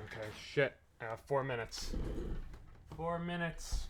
Okay, shit. 4 minutes. 4 minutes.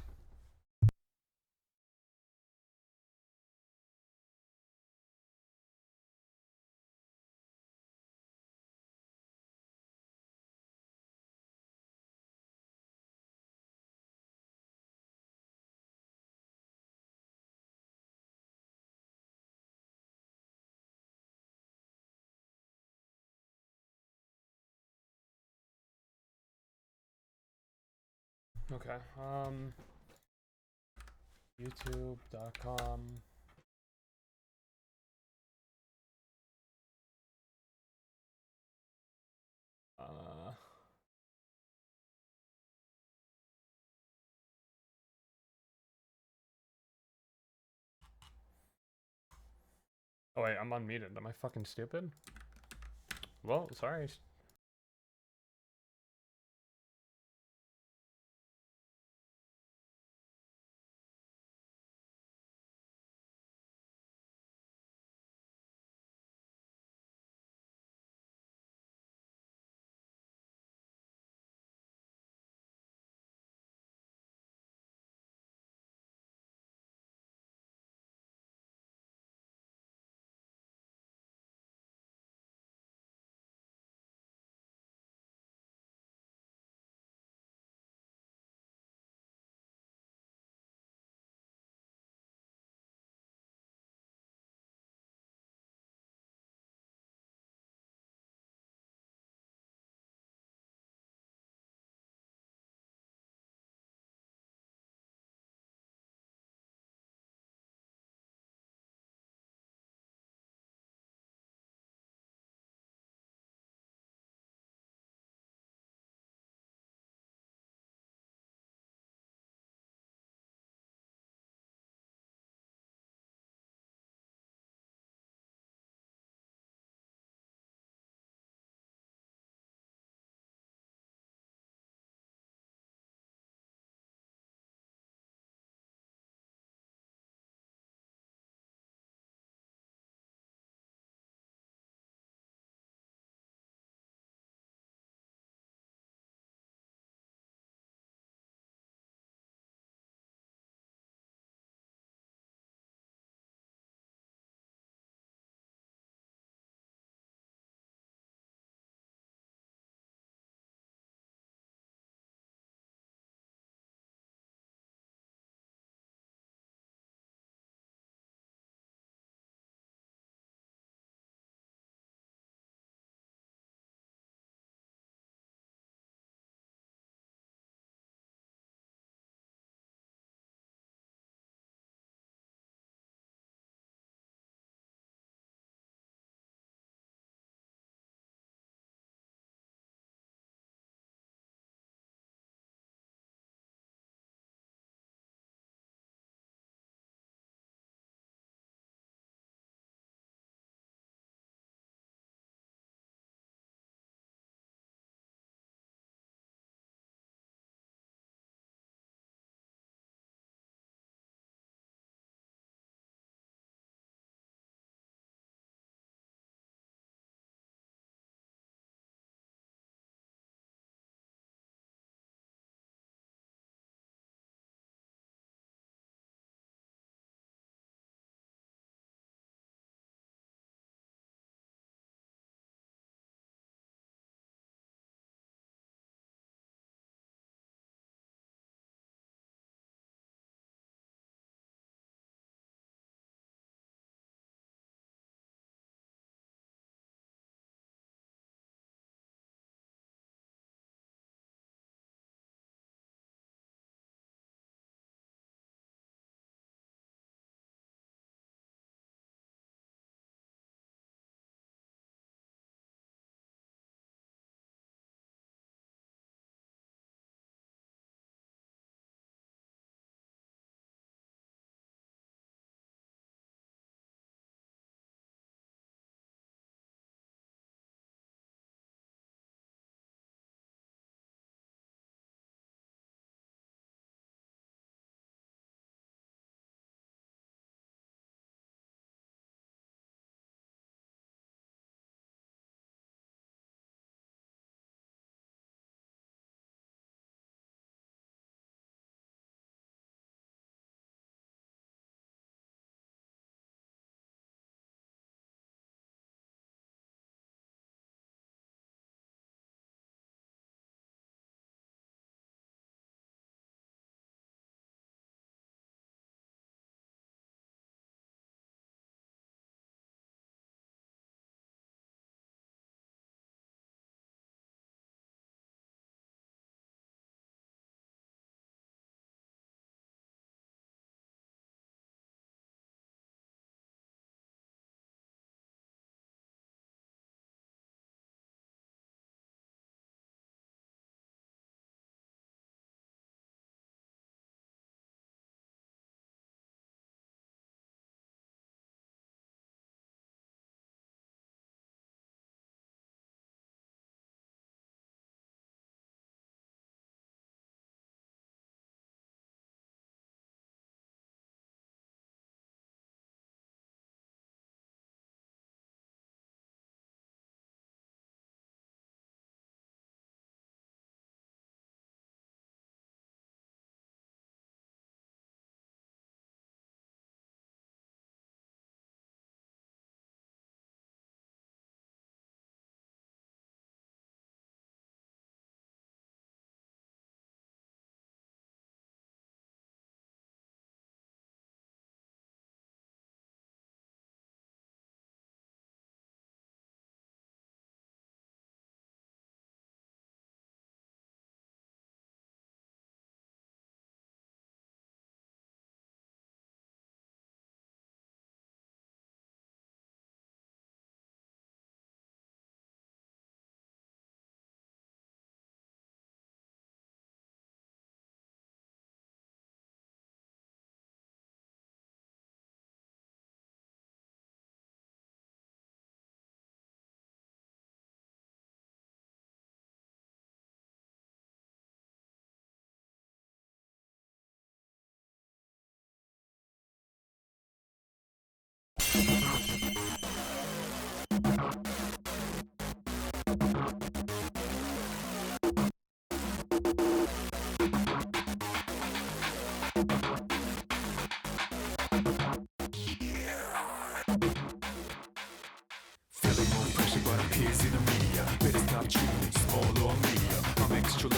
Okay. YouTube.com. Oh wait, I'm unmuted. Am I fucking stupid? Well, sorry.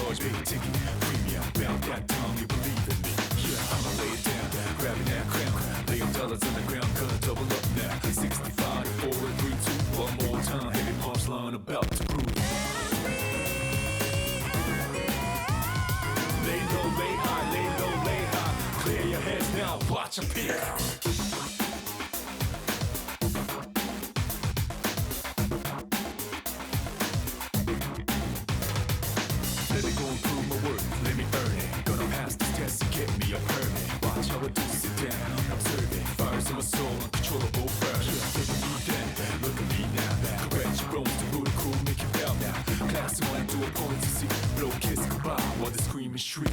charge big ticket. Premium, bound that tongue, you believe in me. Yeah, I'ma lay it down, grabbing that crown. Lay them dollars on the ground, gonna double up now. 65 to 4 and 3, 2, one more time. Heavy punchline about to prove. Lay low, lay high, lay low, lay high. Clear your heads now, watch a peek. Let me go and prove my worth, let me earn it. Gonna pass this test and get me a permit. Watch how I do, sit down, observe it. Fires in my soul, uncontrollable burn. Look at me then, look at me now. Correct your bones to root cool, make you bow now. Class one to a point to see. Blow kiss goodbye while they scream and shriek.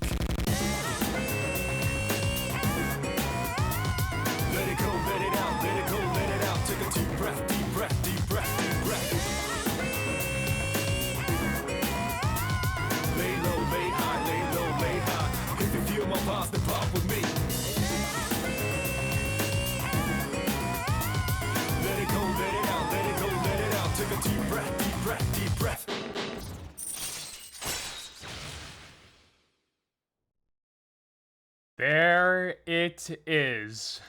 Let it go, let it out, let it go, let it out. Take a deep breath, deep breath, deep breath, deep breath. Lay low, lay high, lay low, lay high. If you feel my vibes, then pop with me. Let it go, let it out, let it go, let it out. Take a deep breath, deep breath, deep breath. There it is.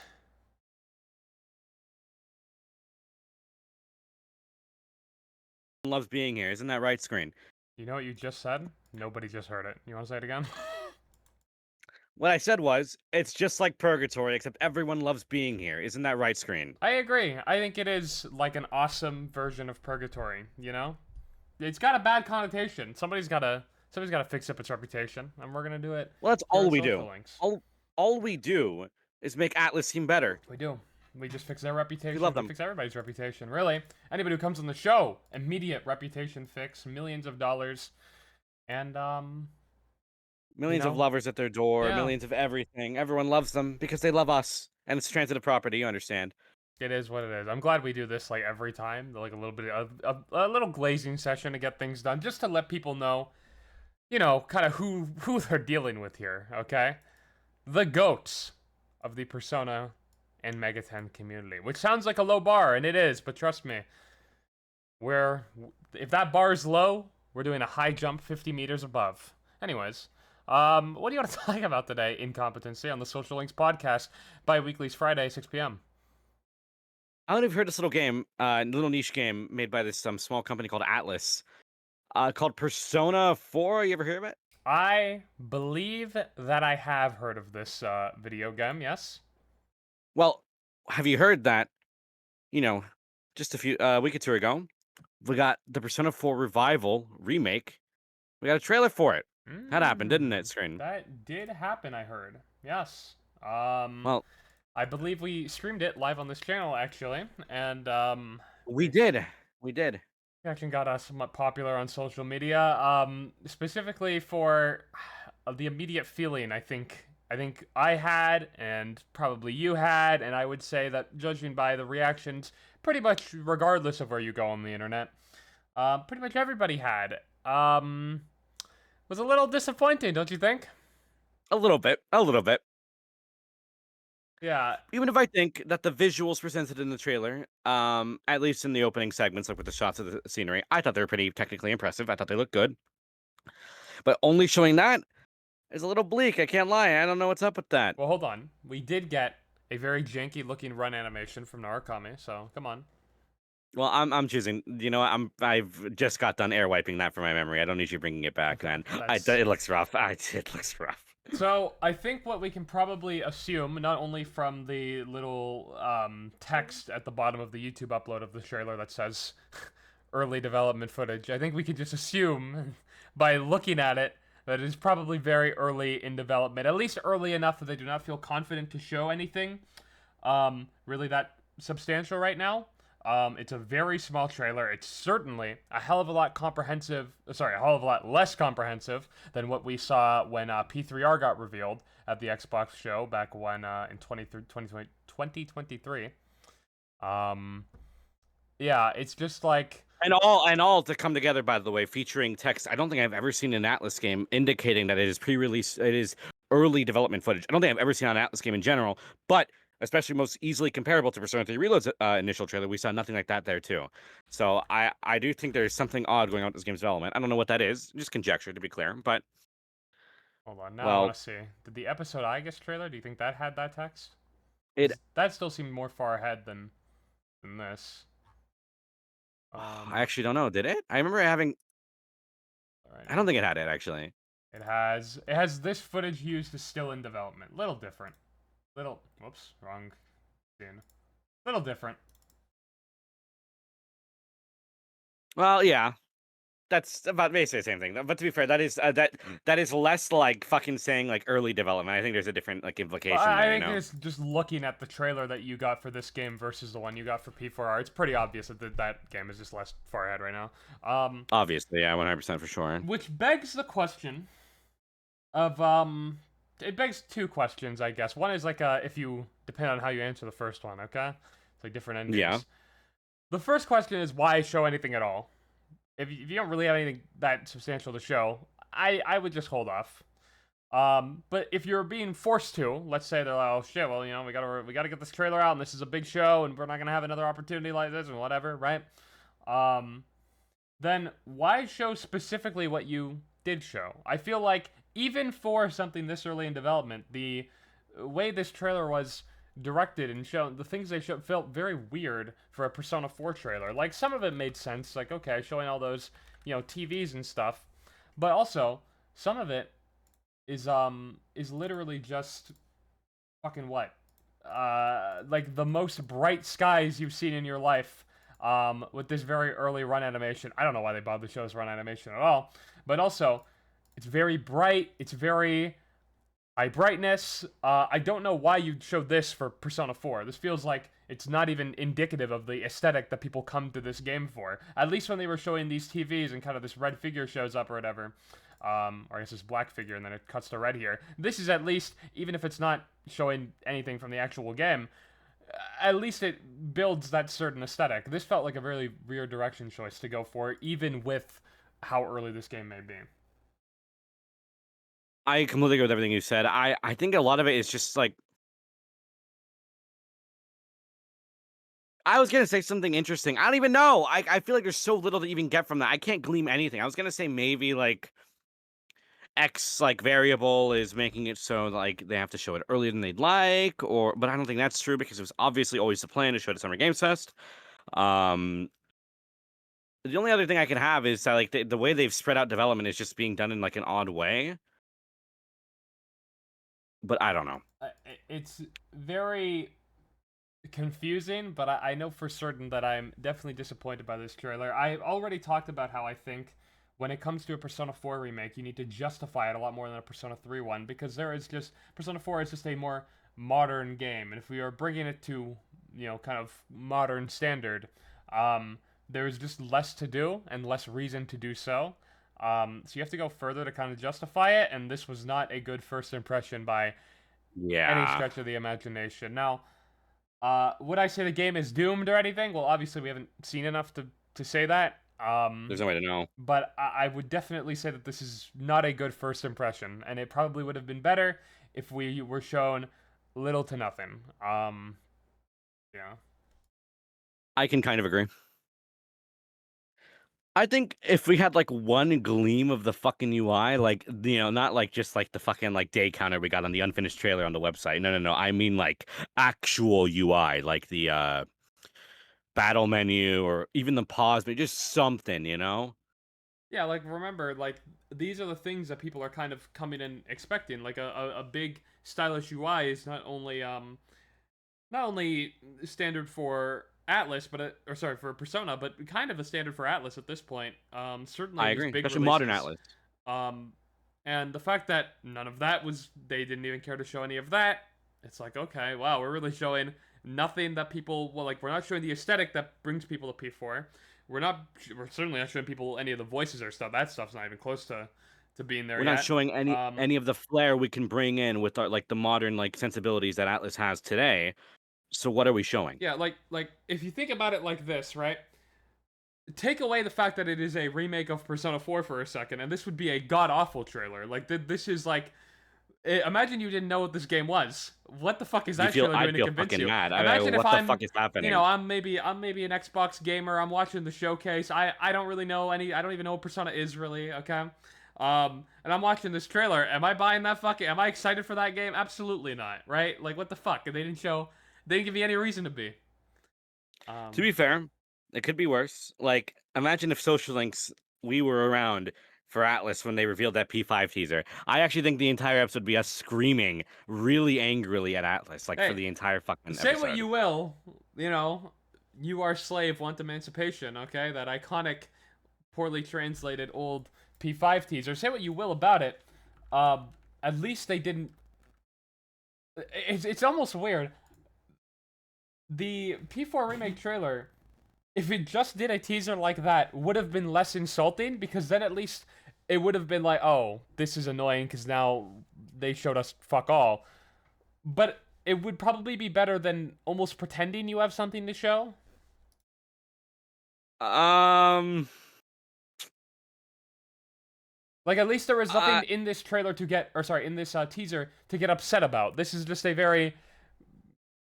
Loves being here. Isn't that right, Screen? You know what you just said? Nobody just heard it. You want to say it again? What I said was, it's just like Purgatory, except everyone loves being here. Isn't that right, Screen? I agree. I think it is like an awesome version of Purgatory, you know? It's got a bad connotation. Somebody's gotta fix up its reputation, and we're gonna do it. Well, that's through all our we social do. links. All we do is make Atlus seem better. We do. We just fix their reputation. We love them. Fix everybody's reputation. Really, anybody who comes on the show, immediate reputation fix, millions of dollars, and Millions You of know? lovers at their door, Yeah. millions of everything. Everyone loves them because they love us, and it's transitive property. You understand? it is what it is. I'm glad we do this like every time, like a little bit of a little glazing session to get things done, just to let people know, you know, kind of who they're dealing with here. Okay, the goats of the Persona and Mega 10 community, which sounds like a low bar, and it is, but trust me, if that bar is low, we're doing a high jump 50 meters above. Anyways, what do you want to talk about today, IncompetentC, on the Social Links podcast, bi-weeklies Friday, 6 p.m. I don't know if you've heard this little game, little niche game made by this small company called Atlus, called Persona 4. You ever hear of it? I believe that I have heard of this video game, yes? Well, have you heard that, you know, just a few week or two ago, we got the Persona 4 Revival remake. We got a trailer for it. That happened, didn't it, Screen? That did happen, I heard. Yes. Well, I believe we streamed it live on this channel, actually, and we did. We did. reaction got somewhat popular on social media. Specifically for the immediate feeling, I think I had, and probably you had, and I would say that judging by the reactions, pretty much regardless of where you go on the internet, pretty much everybody had. Was a little disappointing, don't you think? A little bit. A little bit. Yeah. Even if I think that the visuals presented in the trailer, at least in the opening segments, like with the shots of the scenery, I thought they were pretty technically impressive. I thought they looked good. But only showing that is a little bleak. I can't lie. I don't know what's up with that. Well, hold on. We did get a very janky-looking run animation from Narukami, so come on. Well, I'm choosing. You know, I've just got done air wiping that from my memory. I don't need you bringing it back, Okay, man. that's- It looks rough. It looks rough. So, I think what we can probably assume, not only from the little text at the bottom of the YouTube upload of the trailer that says early development footage, I think we could just assume by looking at it that it is probably very early in development, at least early enough that they do not feel confident to show anything really that substantial right now. It's a very small trailer. It's certainly a hell of a lot less comprehensive than what we saw when P3R got revealed at the Xbox show back when in 2023. Yeah, it's just like And all to come together, by the way, featuring text. I don't think I've ever seen an Atlus game indicating that it is pre-release. It is early development footage. I don't think I've ever seen an Atlus game in general, but especially most easily comparable to Persona 3 Reload's initial trailer. We saw nothing like that there too. So I do think there's something odd going on with this game's development. I don't know what that is, just conjecture to be clear. But Hold on, now I well, want to see. Did the episode I guess trailer? Do you think that had that text? it 'Cause that still seemed more far ahead than this. I actually don't know. Did it? I remember having. All right. I don't think it had it actually. It has this footage used is still in development. Little different. Whoops, wrong scene. Little different. Well, yeah, that's about basically the same thing. But to be fair, that is less like fucking saying like early development. I think there's a different like implication Well, I there. You think know? it's just looking at the trailer that you got for this game versus the one you got for P4R. It's pretty obvious that that game is just less far ahead right now. Obviously, yeah, 100% for sure. Which begs the question of it begs two questions, I guess. One is like if you depend on how you answer the first one, okay? It's like different endings. Yeah. The first question is why show anything at all? If you don't really have anything that substantial to show, I would just hold off. But if you're being forced to, let's say they're like, oh shit, well, we gotta get this trailer out, and this is a big show, and we're not gonna have another opportunity like this, and whatever, right? Then why show specifically what you did show? I feel like even for something this early in development, the way this trailer was directed and shown, the things they showed felt very weird for a Persona 4 trailer. Like, some of it made sense, like, okay, showing all those, TVs and stuff, but also, some of it is literally just fucking what? Like the most bright skies you've seen in your life, with this very early run animation. I don't know why they bothered to show us run animation at all, but also, it's very bright, it's very high brightness. I don't know why you showed this for Persona 4. This feels like it's not even indicative of the aesthetic that people come to this game for. At least when they were showing these TVs and kind of this red figure shows up or whatever. Or I guess this black figure and then it cuts to red here. This is at least, even if it's not showing anything from the actual game, at least it builds that certain aesthetic. This felt like a really weird direction choice to go for, even with how early this game may be. I completely agree with everything you said. I think a lot of it is just like I was gonna say something interesting. I don't even know. I feel like there's so little to even get from that. I can't glean anything. I was gonna say maybe like X like variable is making it so like they have to show it earlier than they'd like, but I don't think that's true because it was obviously always the plan to show it at Summer Games Fest. The only other thing I can have is that like the way they've spread out development is just being done in like an odd way. But I don't know. It's very confusing, but I know for certain that I'm definitely disappointed by this trailer. I already talked about how I think when it comes to a Persona 4 remake, you need to justify it a lot more than a Persona 3 one, because Persona 4 is just a more modern game, and if we are bringing it to, kind of modern standard, there's just less to do and less reason to do so. So you have to go further to kind of justify it, and this was not a good first impression by any stretch of the imagination. Now, would I say the game is doomed or anything? Well, obviously we haven't seen enough to say that. There's no way to know. But I would definitely say that this is not a good first impression, and it probably would have been better if we were shown little to nothing. Yeah. I can kind of agree. I think if we had like one gleam of the fucking UI, like not like just like the fucking like day counter we got on the unfinished trailer on the website. No. I mean like actual UI, like the battle menu or even the pause, but just something, Yeah, like remember, like these are the things that people are kind of coming in expecting. Like a big stylish UI is not only standard for Atlus, for Persona, but kind of a standard for Atlus at this point. Certainly, I these agree, big especially modern releases. Atlus. And the fact that none of that they didn't even care to show any of that. It's like, okay, wow, we're really showing nothing that people, we're not showing the aesthetic that brings people to P4. We're certainly not showing people any of the voices or stuff. That stuff's not even close to being there We're yet. not showing any of the flair we can bring in with our, like the modern like sensibilities that Atlus has today. So what are we showing? Yeah, like if you think about it like this, right? Take away the fact that it is a remake of Persona 4 for a second, and this would be a god-awful trailer. Like, this is like... Imagine you didn't know what this game was. What the fuck is that trailer I'd doing to feel convince fucking you? mad. Imagine if What the I'm, fuck is you know, happening? I'm maybe an Xbox gamer. I'm watching the showcase. I don't really know any. I don't even know what Persona is really. Okay. And I'm watching this trailer. Am I buying that fucking? Am I excited for that game? Absolutely not. Right? Like what the fuck? They didn't show. They didn't give me any reason to be. To Um. be fair, it could be worse. Like, imagine if Social Links we were around for Atlas when they revealed that P5 teaser. I actually think the entire episode would be us screaming really angrily at Atlas, like for Hey, the entire fucking say what episode. you will. You know, you are slave want emancipation. Okay, that iconic, poorly translated old P5 teaser. Say what you will about it. At least they didn't. It's almost weird. The P4 remake trailer, if it just did a teaser like that, would have been less insulting because then at least it would have been like, oh, this is annoying because now they showed us fuck all. But it would probably be better than almost pretending you have something to show. Um, Like at least there was uh, nothing in this trailer to get, or sorry, in this teaser to get upset about. This is just a very,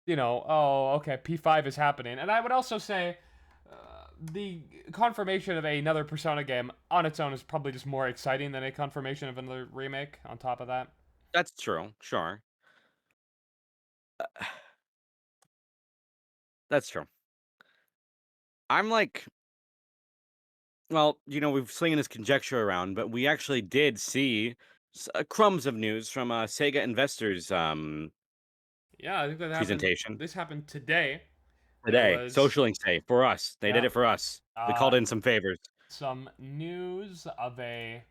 oh, okay, P5 is happening. And I would also say the confirmation of another Persona game on its own is probably just more exciting than a confirmation of another remake on top of that. that's true. Sure, that's true. I'm like, well, we've slinging this conjecture around, but we actually did see crumbs of news from Sega investors Yeah, I think that happened. presentation This happened today. There today. was, Social Links Day for us. They did yeah, it for us. We uh, called in some favors. some news of a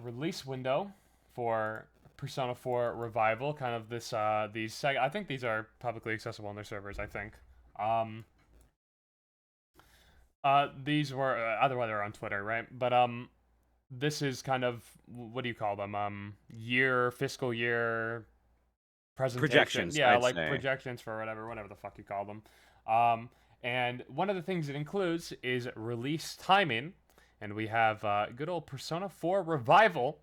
release window for Persona 4 Revival. Kind of this, these Sega. I think these are publicly accessible on their servers. I think. Um, these were either way they're on Twitter, right? But this is kind of what do you call them? Fiscal year presentation. Projections, Yeah, I'd like say. projections for whatever the fuck you call them. And one of the things it includes is release timing, and we have good old Persona 4 Revival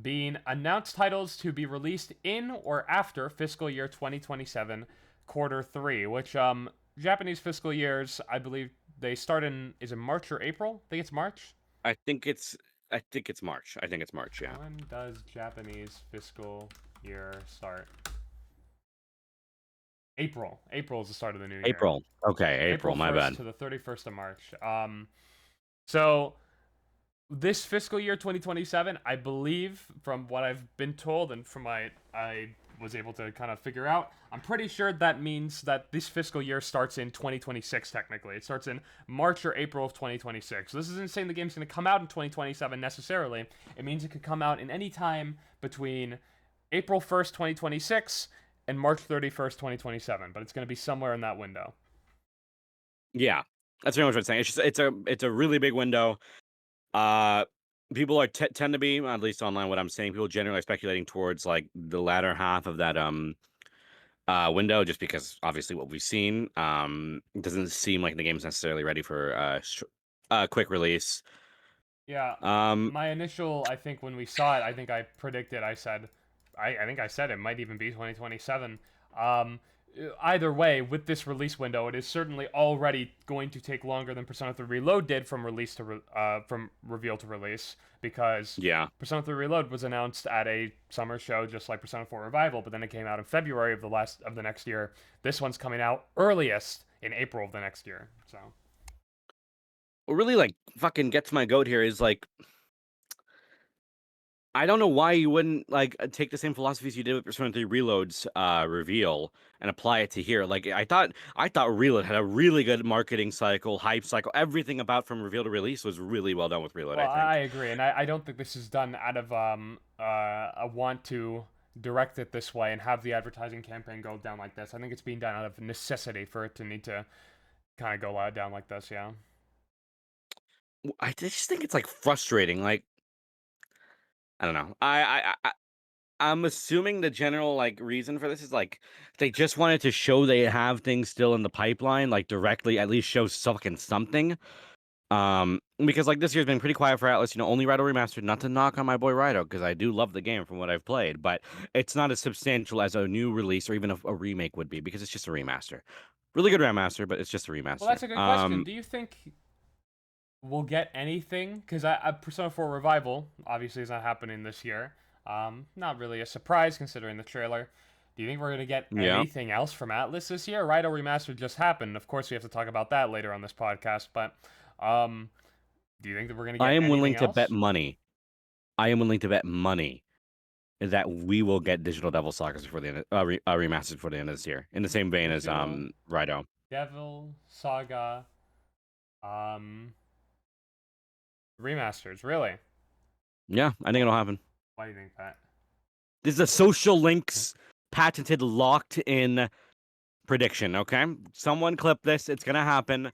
being announced titles to be released in or after fiscal year 2027 quarter 3, which Japanese fiscal years, I believe they start in is it March or April? I think it's March. I think it's March. I think it's March, yeah. When does Japanese fiscal year start? April. April is the start of the new year. April. Okay, April, my 1st bad. to the 31st of March. So this fiscal year 2027, I believe, from what I've been told and from I was able to kind of figure out, I'm pretty sure that means that this fiscal year starts in 2026 technically. It starts in March or April of 2026. So this isn't saying the game's going to come out in 2027 necessarily. It means it could come out in any time between April 1st, 2026 and March 31st, 2027, but it's going to be somewhere in that window. Yeah, that's pretty much what I'm saying. It's just it's a really big window. People are tend to be, at least online, what I'm saying. People generally are speculating towards like the latter half of that window, just because obviously what we've seen it doesn't seem like the game's necessarily ready for quick release. Yeah, my initial, I think when we saw it, I think I predicted, I think I said it might even be 2027. Either way, with this release window, it is certainly already going to take longer than Persona 3 Reload did from from reveal to release, because Yeah, Persona 3 Reload was announced at a summer show just like Persona 4 Revival, but then it came out in February of the next year. This one's coming out earliest in April of the next year. So what really like fucking gets my goat here is like, I don't know why you wouldn't like take the same philosophies you did with Persona 3 Reload's reveal and apply it to here. Like I thought Reload had a really good marketing cycle, hype cycle, everything about from reveal to release was really well done with Reload, well, I I think. agree, and I don't think this is done out of a want to direct it this way and have the advertising campaign go down like this. I think it's being done out of necessity for it to need to kind of go down like this. Yeah. I just think it's like frustrating. Like, I don't know. I'm assuming the general like reason for this is like they just wanted to show they have things still in the pipeline, like directly at least show fucking something. Because like this year's been pretty quiet for Atlus. Only Raidou Remastered. Not to knock on my boy Raidou, because I do love the game from what I've played, but it's not as substantial as a new release or even a remake would be, because it's just a remaster. Really good remaster, but it's just a remaster. Well, that's a good question. Do you think we'll get anything? Because Persona 4 Revival obviously is not happening this year. Not really a surprise considering the trailer. Do you think we're going to get anything else from Atlus this year? Raidou Remastered just happened. Of course, we have to talk about that later on this podcast, but do you think that we're going to get anything else? I am willing to bet money. I am willing to bet money that we will get Digital Devil Sagas before the end remastered before the end of this year, in the same vein as Raidou. Devil Saga remasters, really? Yeah, I think it'll happen. Why do you think that? This is a Social Links patented, locked in prediction, okay? Someone clip this, it's gonna happen,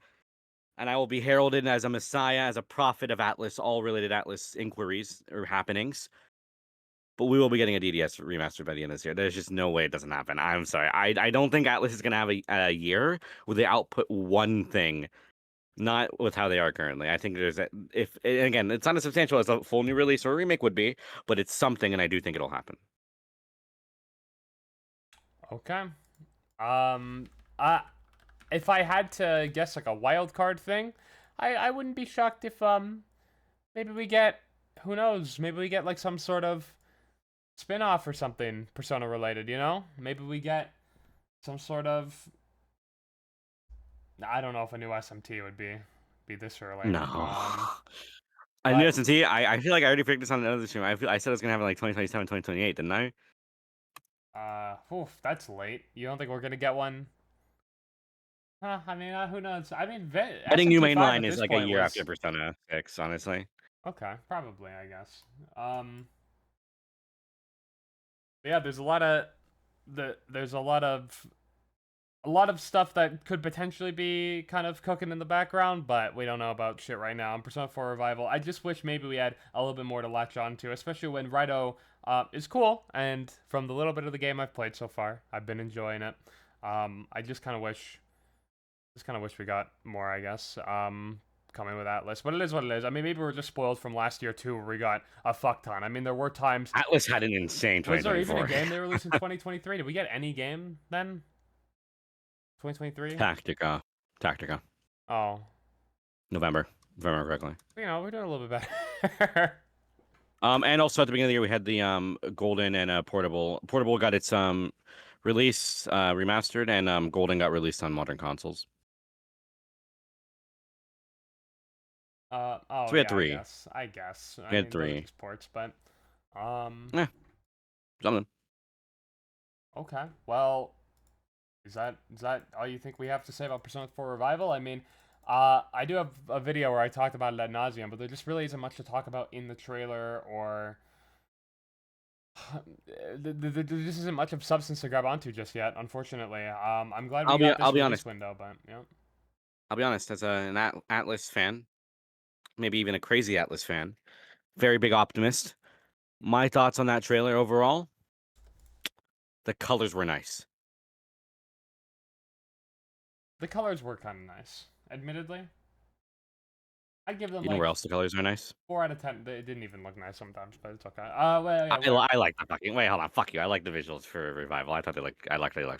and I will be heralded as a messiah, as a prophet of Atlus, all related Atlus inquiries or happenings. But we will be getting a DDS remastered by the end of this year. There's just no way it doesn't happen. I'm sorry. I don't think Atlus is gonna have a year where they output one thing, not with how they are currently. I think there's again, it's not as substantial as a full new release or a remake would be, but it's something, and I do think it'll happen. Okay. If I had to guess like a wild card thing, I wouldn't be shocked if maybe we get, who knows, maybe we get like some sort of spin-off or something Persona related, Maybe we get some sort of, I don't know if a new SMT would be this early. No. I knew SMT. I feel like I already predicted this on another stream. I said it was gonna happen like 2027, 2028, didn't I? That's late. You don't think we're gonna get one? I mean, who knows? I mean, getting new mainline is like a year after Persona 6, honestly. Okay, probably, I guess. Yeah, there's a lot of stuff that could potentially be kind of cooking in the background, but we don't know about shit right now. And Persona 4 Revival, I just wish maybe we had a little bit more to latch on to, especially when Raidou is cool, and from the little bit of the game I've played so far, I've been enjoying it. I just kind of wish we got more, I guess, coming with Atlus. But it is what it is. I mean, maybe we're just spoiled from last year, too, where we got a fuck ton. I mean, there were times... Atlus had an insane 2024. Was there even a game they released in 2023? Did we get any game then? 2023? Tactica. Oh. November, if I remember correctly. We're doing a little bit better. And also at the beginning of the year, we had the Golden and Portable. Portable got its release remastered, and Golden got released on modern consoles. So we had three. I guess. We had three ports, but yeah, something. Okay. Well, is that all you think we have to say about Persona 4 Revival? I mean, I do have a video where I talked about it ad nauseum, but there just really isn't much to talk about in the trailer, or there just isn't much of substance to grab onto just yet, unfortunately. I'm glad we got this release window, but yeah. I'll be honest, as an Atlus fan, maybe even a crazy Atlus fan, very big optimist. My thoughts on that trailer overall: the colors were nice. The colors were kind of nice, admittedly. I'd give them. You know where else the colors are nice? 4 out of 10. It didn't even look nice sometimes, but it's okay. Well, yeah, I like the fucking. Wait, hold on. Fuck you. I like the visuals for Revival. I thought they looked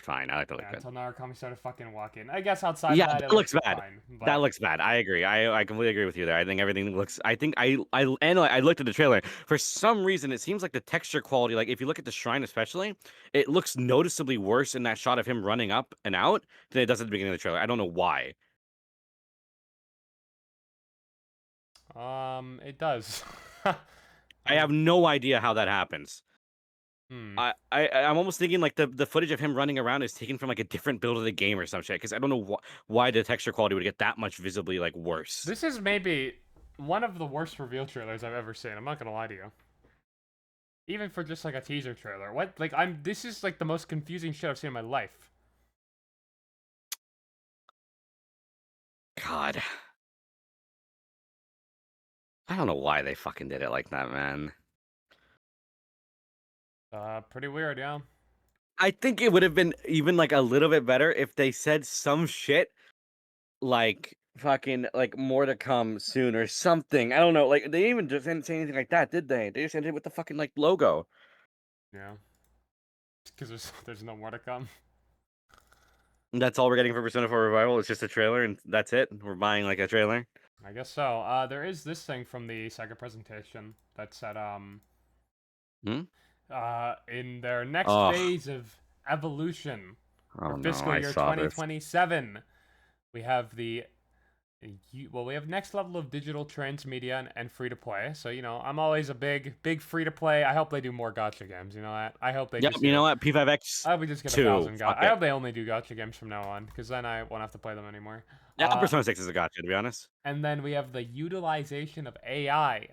fine. I like they looked good. Until Narukami started fucking walking. I guess outside. Yeah, of that looks bad. Fine, but... That looks bad. I agree. I completely agree with you there. I think everything looks. I looked at the trailer. For some reason, it seems like the texture quality. Like if you look at the shrine, especially, it looks noticeably worse in that shot of him running up and out than it does at the beginning of the trailer. I don't know why. It does. I have no idea how that happens. I'm almost thinking like the footage of him running around is taken from like a different build of the game or some shit, because I don't know why the texture quality would get that much visibly like worse. This is maybe one of the worst reveal trailers I've ever seen. I'm not gonna lie to you. Even for just like a teaser trailer. What? Like this is like the most confusing shit I've seen in my life. God. I don't know why they fucking did it like that, man. Pretty weird, yeah. I think it would have been even like a little bit better if they said some shit like fucking like more to come soon or something. I don't know. Like they even just didn't say anything like that, did they? They just ended with the fucking like logo. Yeah, because there's no more to come. And that's all we're getting for Persona 4 Revival. It's just a trailer, and that's it. We're buying like a trailer. I guess so. There is this thing from the Sega presentation that said Hmm? in their next Oh, phase of evolution for oh no! fiscal I year saw this. 2027, we have we have next level of digital transmedia and free to play. So I'm always a big free to play. I hope they do more gotcha games. I hope they Yep. just You know do. what? P5X I hope we just get 2. 1,000 Fuck I it. hope they only do gotcha games from now on, because then I won't have to play them anymore. Yeah, Persona 6 is a gotcha, to be honest. And then we have the utilization of AI.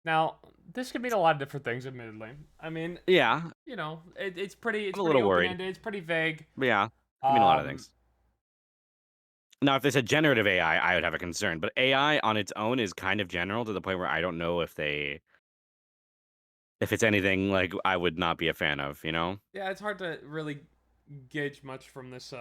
Now, this could mean a lot of different things, admittedly. I mean, Yeah, it's pretty I'm a little worried. open-ended, it's pretty vague. But yeah, I mean a lot of things. Now, if they said generative AI, I would have a concern. But AI on its own is kind of general to the point where I don't know if it's anything like I would not be a fan of, you know? Yeah, it's hard to really gauge much from this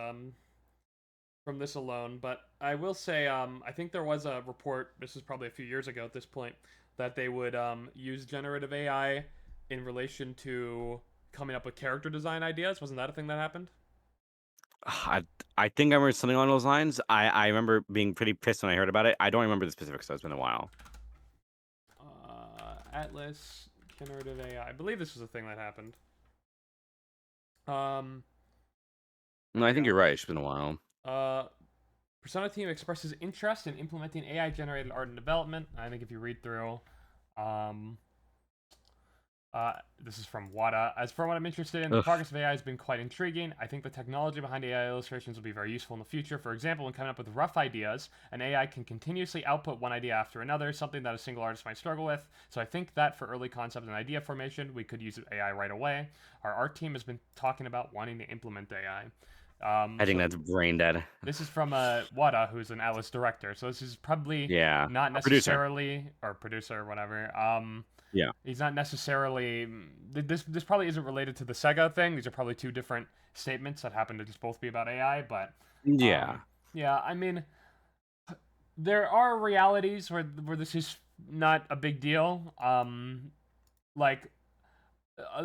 alone, but I will say I think there was a report, this is probably a few years ago at this point, that they would use generative AI in relation to coming up with character design ideas. Wasn't that a thing that happened? I think I remember something along those lines. I remember being pretty pissed when I heard about it. I don't remember the specifics, so it's been a while. Atlus generative AI. I believe this was a thing that happened. Um, No, I think you're right. It's been a while. Persona team expresses interest in implementing AI generated art and development. I think if you read through, um, this is from Wada. As for what I'm interested in, the Ugh. progress of AI has been quite intriguing. I think the technology behind AI illustrations will be very useful in the future. For example, when coming up with rough ideas, an AI can continuously output one idea after another, something that a single artist might struggle with. So I think that for early concept and idea formation, we could use AI right away. Our art team has been talking about wanting to implement AI. I think that's brain dead. This is from Wada, who's an Atlus director. So this is probably Yeah. not A producer. necessarily, or producer or whatever. Yeah. He's not necessarily. This probably isn't related to the Sega thing. These are probably two different statements that happen to just both be about AI. But Yeah. yeah, I mean, there are realities where this is not a big deal. Like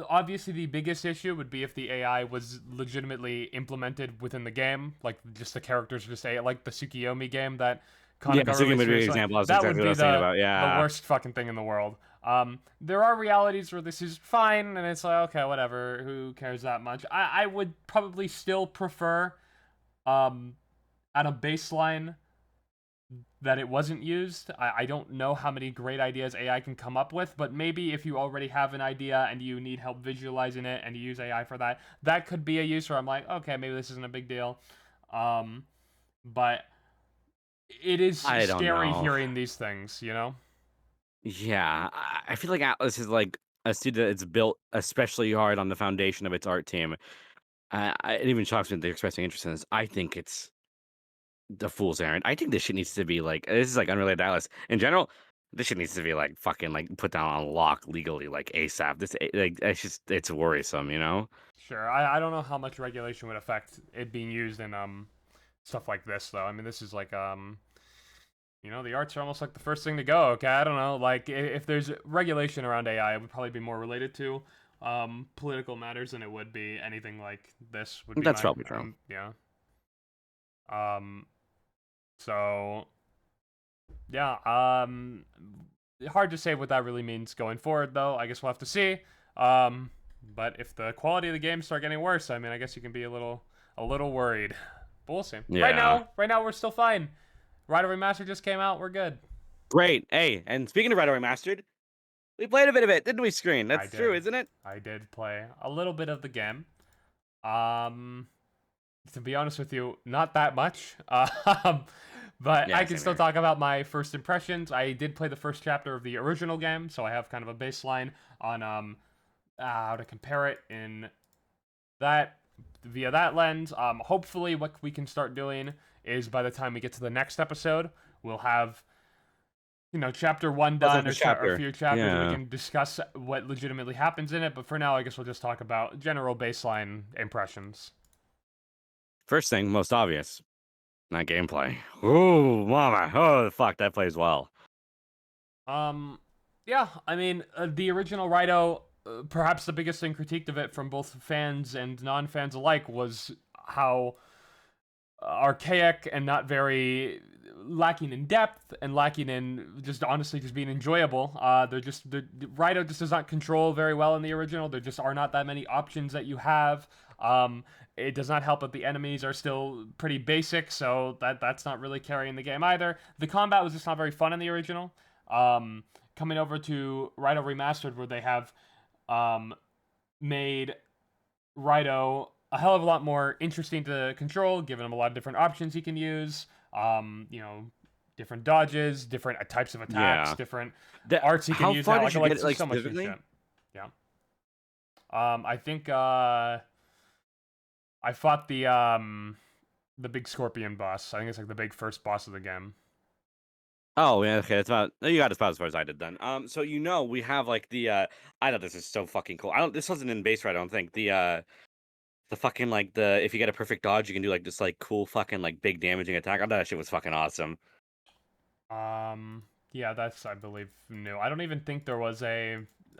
obviously the biggest issue would be if the AI was legitimately implemented within the game, like just the characters just say like the Tsukiyomi game that Yeah, Konaga Sugi released would be an recently. example. That's That exactly would what I be was thinking about. the Yeah. worst fucking thing in the world. There are realities where this is fine, and it's like okay, whatever. Who cares that much? I would probably still prefer, at a baseline that it wasn't used. I don't know how many great ideas AI can come up with, but maybe if you already have an idea and you need help visualizing it and you use AI for that, that could be a use where I'm like, okay, maybe this isn't a big deal. But it is I don't scary know. hearing these things, you know? Yeah. I feel like Atlas is like a studio that's built especially hard on the foundation of its art team. It even shocks me that they're expressing interest in this. I think it's the fool's errand. I think this shit needs to be like this is like unrelated to Atlas in general. This shit needs to be like fucking like put down on lock legally like ASAP. This like it's worrisome, you know. Sure. I don't know how much regulation would affect it being used in stuff like this though. I mean, this is like the arts are almost like the first thing to go. Okay, I don't know. Like if there's regulation around AI, it would probably be more related to political matters than it would be anything like this. Would be That's my probably true. yeah. Um. So yeah. Hard to say what that really means going forward, though. I guess we'll have to see. But if the quality of the games start getting worse, I mean, I guess you can be a little worried. But we'll see. Yeah. Right now we're still fine. Raidou Remastered just came out. We're good. Great. Hey, and speaking of Raidou Remastered, we played a bit of it, didn't we, Screen? That's true, isn't it? I did play a little bit of the game. To be honest with you, not that much. But Yeah, I can same still here. talk about my first impressions. I did play the first chapter of the original game, so I have kind of a baseline on how to compare it in that via that lens. Hopefully, what we can start doing is by the time we get to the next episode, we'll have chapter 1 What's done up the or chapter? a few chapters, and we Yeah. can discuss what legitimately happens in it. But for now, I guess we'll just talk about general baseline impressions. First thing, most obvious. That gameplay. Ooh, mama. Oh, fuck, that plays well. Yeah, I mean, the original Raidou, perhaps the biggest thing critiqued of it from both fans and non-fans alike was how archaic and not very lacking in depth and lacking in just honestly just being enjoyable. The Raidou just does not control very well in the original. There just are not that many options that you have. It does not help that the enemies are still pretty basic, so that's not really carrying the game either. The combat was just not very fun in the original. Coming over to Raidou Remastered, where they have made Raidou a hell of a lot more interesting to control, giving him a lot of different options he can use. You know, different dodges, different types of attacks, Yeah. different The- arts he can how use far now. did you Like, get it, like, so much new specifically? shit. Yeah. I think I fought the big scorpion boss. I think it's like the big first boss of the game. Oh, yeah, okay, that's about you got as far as I did then. So we have like I thought this is so fucking cool. This wasn't in base right, I don't think. The fucking like the if you get a perfect dodge, you can do like this like cool fucking like big damaging attack. I thought that shit was fucking awesome. Yeah, that's I believe new. I don't even think there was a.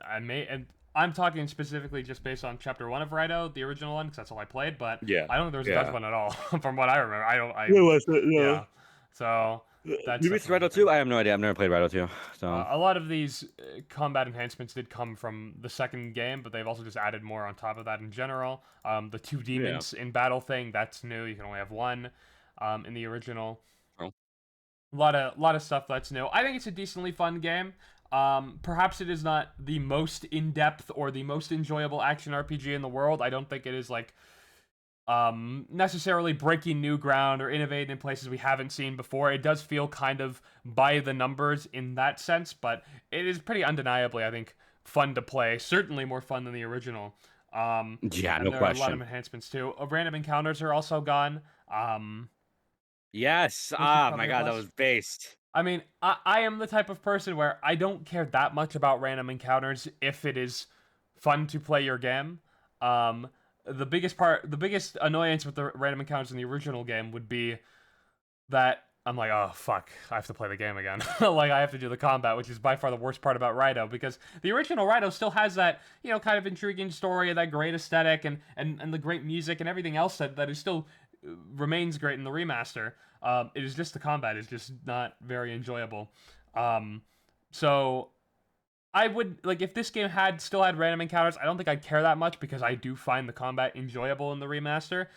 And I'm talking specifically just based on Chapter 1 of Raidou, the original one, because that's all I played. But Yeah. I don't think there was a Yeah. dodge one at all, from what I remember. I don't. Yeah. So that's Maybe it's definitely Raidou 2? I have no idea. I've never played Raidou 2. So a lot of these combat enhancements did come from the second game, but they've also just added more on top of that in general. The two demons in battle thing, that's new. You can only have one in the original. Oh. A lot of stuff that's new. I think it's a decently fun game. Perhaps it is not the most in-depth or the most enjoyable action RPG in the world. I don't think it is like necessarily breaking new ground or innovating in places we haven't seen before. It does feel kind of by the numbers in that sense, but it is pretty undeniably, I think, fun to play. Certainly more fun than the original. yeah, And no there are a lot question. of enhancements too. Random encounters are also gone. Yes. Which is Ah, my probably god, that less. was based. I mean, I am the type of person where I don't care that much about random encounters if it is fun to play your game. The biggest annoyance with the random encounters in the original game would be that I'm like, oh fuck, I have to play the game again. Like I have to do the combat, which is by far the worst part about Raidou, because the original Raidou still has that, you know, kind of intriguing story and that great aesthetic and the great music and everything else that is still remains great in the remaster. It is just the combat is just not very enjoyable. So I would like if this game still had random encounters. I don't think I'd care that much because I do find the combat enjoyable in the remaster.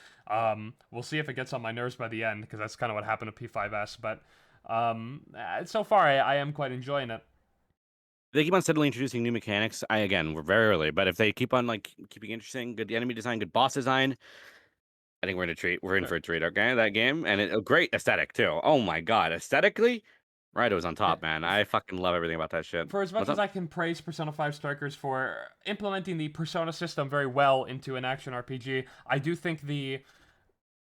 We'll see if it gets on my nerves by the end because that's kind of what happened to P5S. But so far I am quite enjoying it. They keep on steadily introducing new mechanics. We're very early, but if they keep on like keeping interesting, good enemy design, good boss design, I think we're in a treat. We're in for a treat. Okay, that game and a great aesthetic too. Oh my god, aesthetically, Raidou's on top, man. I fucking love everything about that shit. For as much as I can praise Persona 5 Strikers for implementing the Persona system very well into an action RPG, I do think the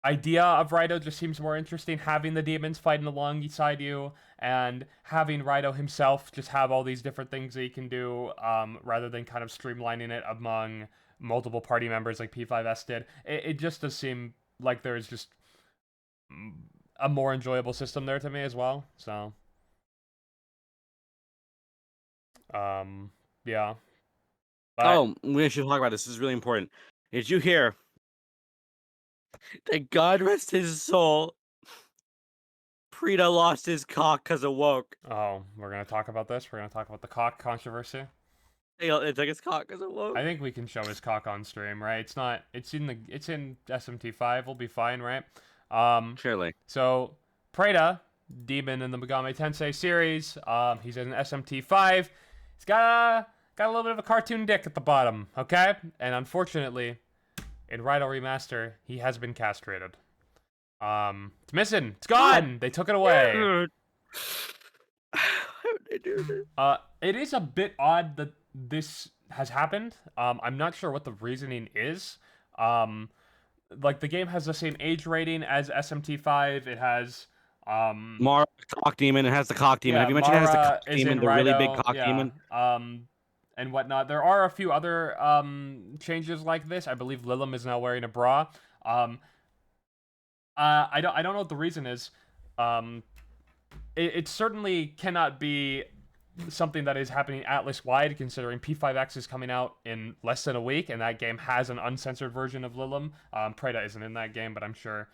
idea of Raidou just seems more interesting, having the demons fighting alongside you and having Raidou himself just have all these different things that he can do, rather than kind of streamlining it among multiple party members like P5S did. It just does seem like there's just a more enjoyable system there to me as well. So, yeah. But Oh, we should talk about this. This is really important. Did you hear that God rest his soul? Prita lost his cock because of woke. oh, we're gonna talk about this. We're gonna talk about the cock controversy. It's like his cock because of woke. I think we can show his cock on stream, right? It's not. It's in SMT5. We'll be fine, right? Surely. So Preda, demon in the Megami Tensei series, he's in SMT5. He's got a little bit of a cartoon dick at the bottom, okay? And unfortunately, in Raidou Remaster, he has been castrated. It's missing. It's gone. They took it away. Dude. How would they do this? It is a bit odd that this has happened. I'm not sure what the reasoning is. Like the game has the same age rating as SMT5. It has Mara, cock demon. It has the cock demon. yeah, Have you mentioned it has the Mara cock is demon, in the really big Raidou, cock yeah, demon? and whatnot. There are a few other changes like this. I believe Lilim is now wearing a bra. I don't know what the reason is. Um, it certainly cannot be something that is happening Atlas wide, considering P5X is coming out in less than a week, and that game has an uncensored version of Lilim. Preda isn't in that game, but I'm sure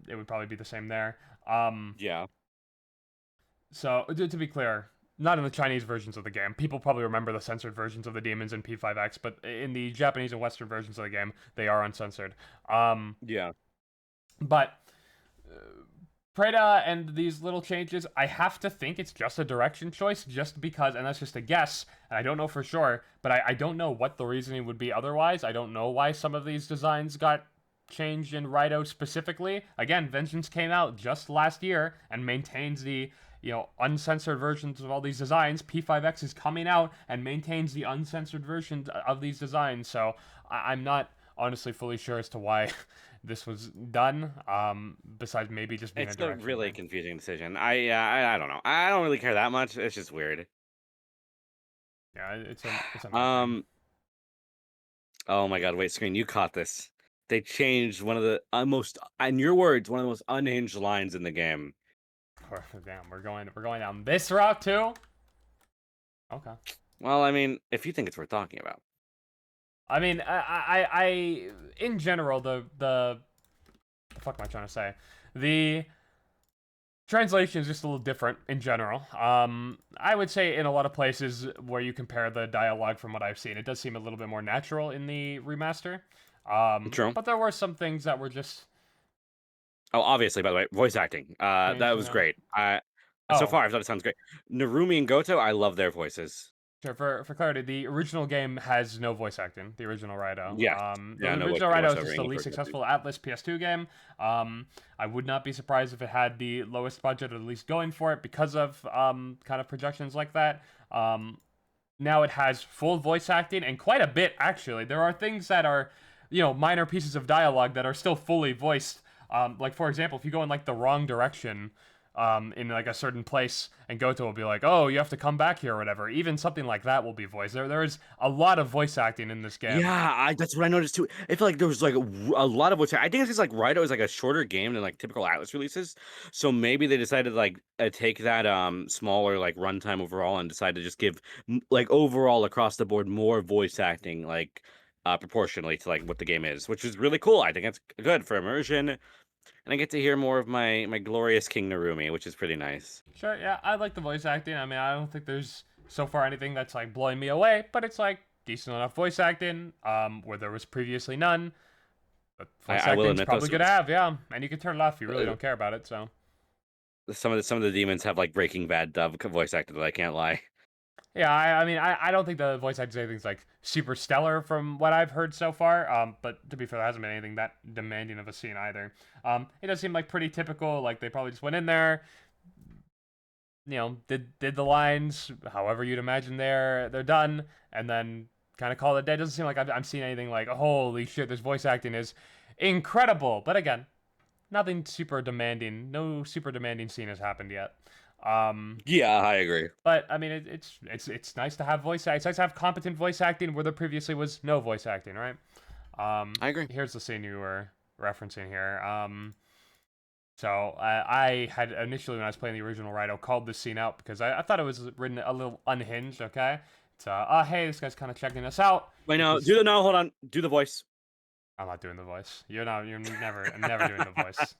it would probably be the same there. Yeah. So to be clear, not in the Chinese versions of the game. People probably remember the censored versions of the demons in P5X, but in the Japanese and Western versions of the game, they are uncensored. Yeah. But Preda and these little changes, I have to think it's just a direction choice, just because, and that's just a guess, and I don't know for sure, but I don't know what the reasoning would be otherwise. I don't know why some of these designs got changed in Raidou specifically. Again, Vengeance came out just last year and maintains the uncensored versions of all these designs. P5X is coming out and maintains the uncensored versions of these designs, so I'm not honestly fully sure as to why this was done. Besides maybe just being It's a a direction really thing. confusing decision. I don't know. I don't really care that much. It's just weird. Yeah, it's annoying. Um. Oh my God! Wait, Screen, you caught this. They changed one of the most, in your words, one of the most unhinged lines in the game. Damn, we're going down this route too. Okay. Well, I mean, if you think it's worth talking about. I mean, I in general, the fuck am I trying to say? The translation is just a little different in general. I would say in a lot of places where you compare the dialogue from what I've seen, it does seem a little bit more natural in the remaster. True. But there were some things that were just Oh, obviously, by the way, voice acting. changed, That was great. So Oh, far, I thought it sounds great. Narumi and Goto, I love their voices. sure. For clarity, the original game has no voice acting. The original Raidou. Yes. The Yeah, no original Raidou is voiceover just the any least for Goto. successful Atlas PS2 game. I would not be surprised if it had the lowest budget, at least going for it, because of kind of projections like that. Now it has full voice acting and quite a bit actually. There are things that are, minor pieces of dialogue that are still fully voiced. Like for example, if you go in like the wrong direction, in like a certain place, and Goto will be like, "Oh, you have to come back here" or whatever. Even something like that will be voiced. There is a lot of voice acting in this game. Yeah, that's what I noticed too. I feel like there was like a lot of voice. I think it's just like Raidou is like a shorter game than like typical Atlas releases, so maybe they decided to like take that smaller like runtime overall and decide to just give like overall across the board more voice acting like proportionally to like what the game is, which is really cool. I think it's good for immersion, and I get to hear more of my glorious King Narumi, which is pretty nice. Sure, yeah, I like the voice acting. I mean, I don't think there's so far anything that's like blowing me away, but it's like decent enough voice acting, where there was previously none. But voice I will acting's admit probably those good to have, yeah. And you can turn it off if you really uh, don't care about it, so. some of the demons have like Breaking Bad voice acting that I can't lie. Yeah, I mean, I don't think the voice acting anything's like super stellar from what I've heard so far. But to be fair, there hasn't been anything that demanding of a scene either. It does seem like pretty typical. Like they probably just went in there, did the lines however you'd imagine they're done, and then kind of call it a day. It doesn't seem like I'm seeing anything like, holy shit, this voice acting is incredible. But again, nothing super demanding. No super demanding scene has happened yet. Yeah, I agree. But I mean, it's nice to have voice act. It's nice to have competent voice acting where there previously was no voice acting, right? I agree. Here's the scene you were referencing here. So I had initially when I was playing the original Raidou called this scene out because I thought it was written a little unhinged. Okay, it's hey, this guy's kind of checking us out. Wait, no, no, hold on, do the voice. I'm not doing the voice. You're never doing the voice.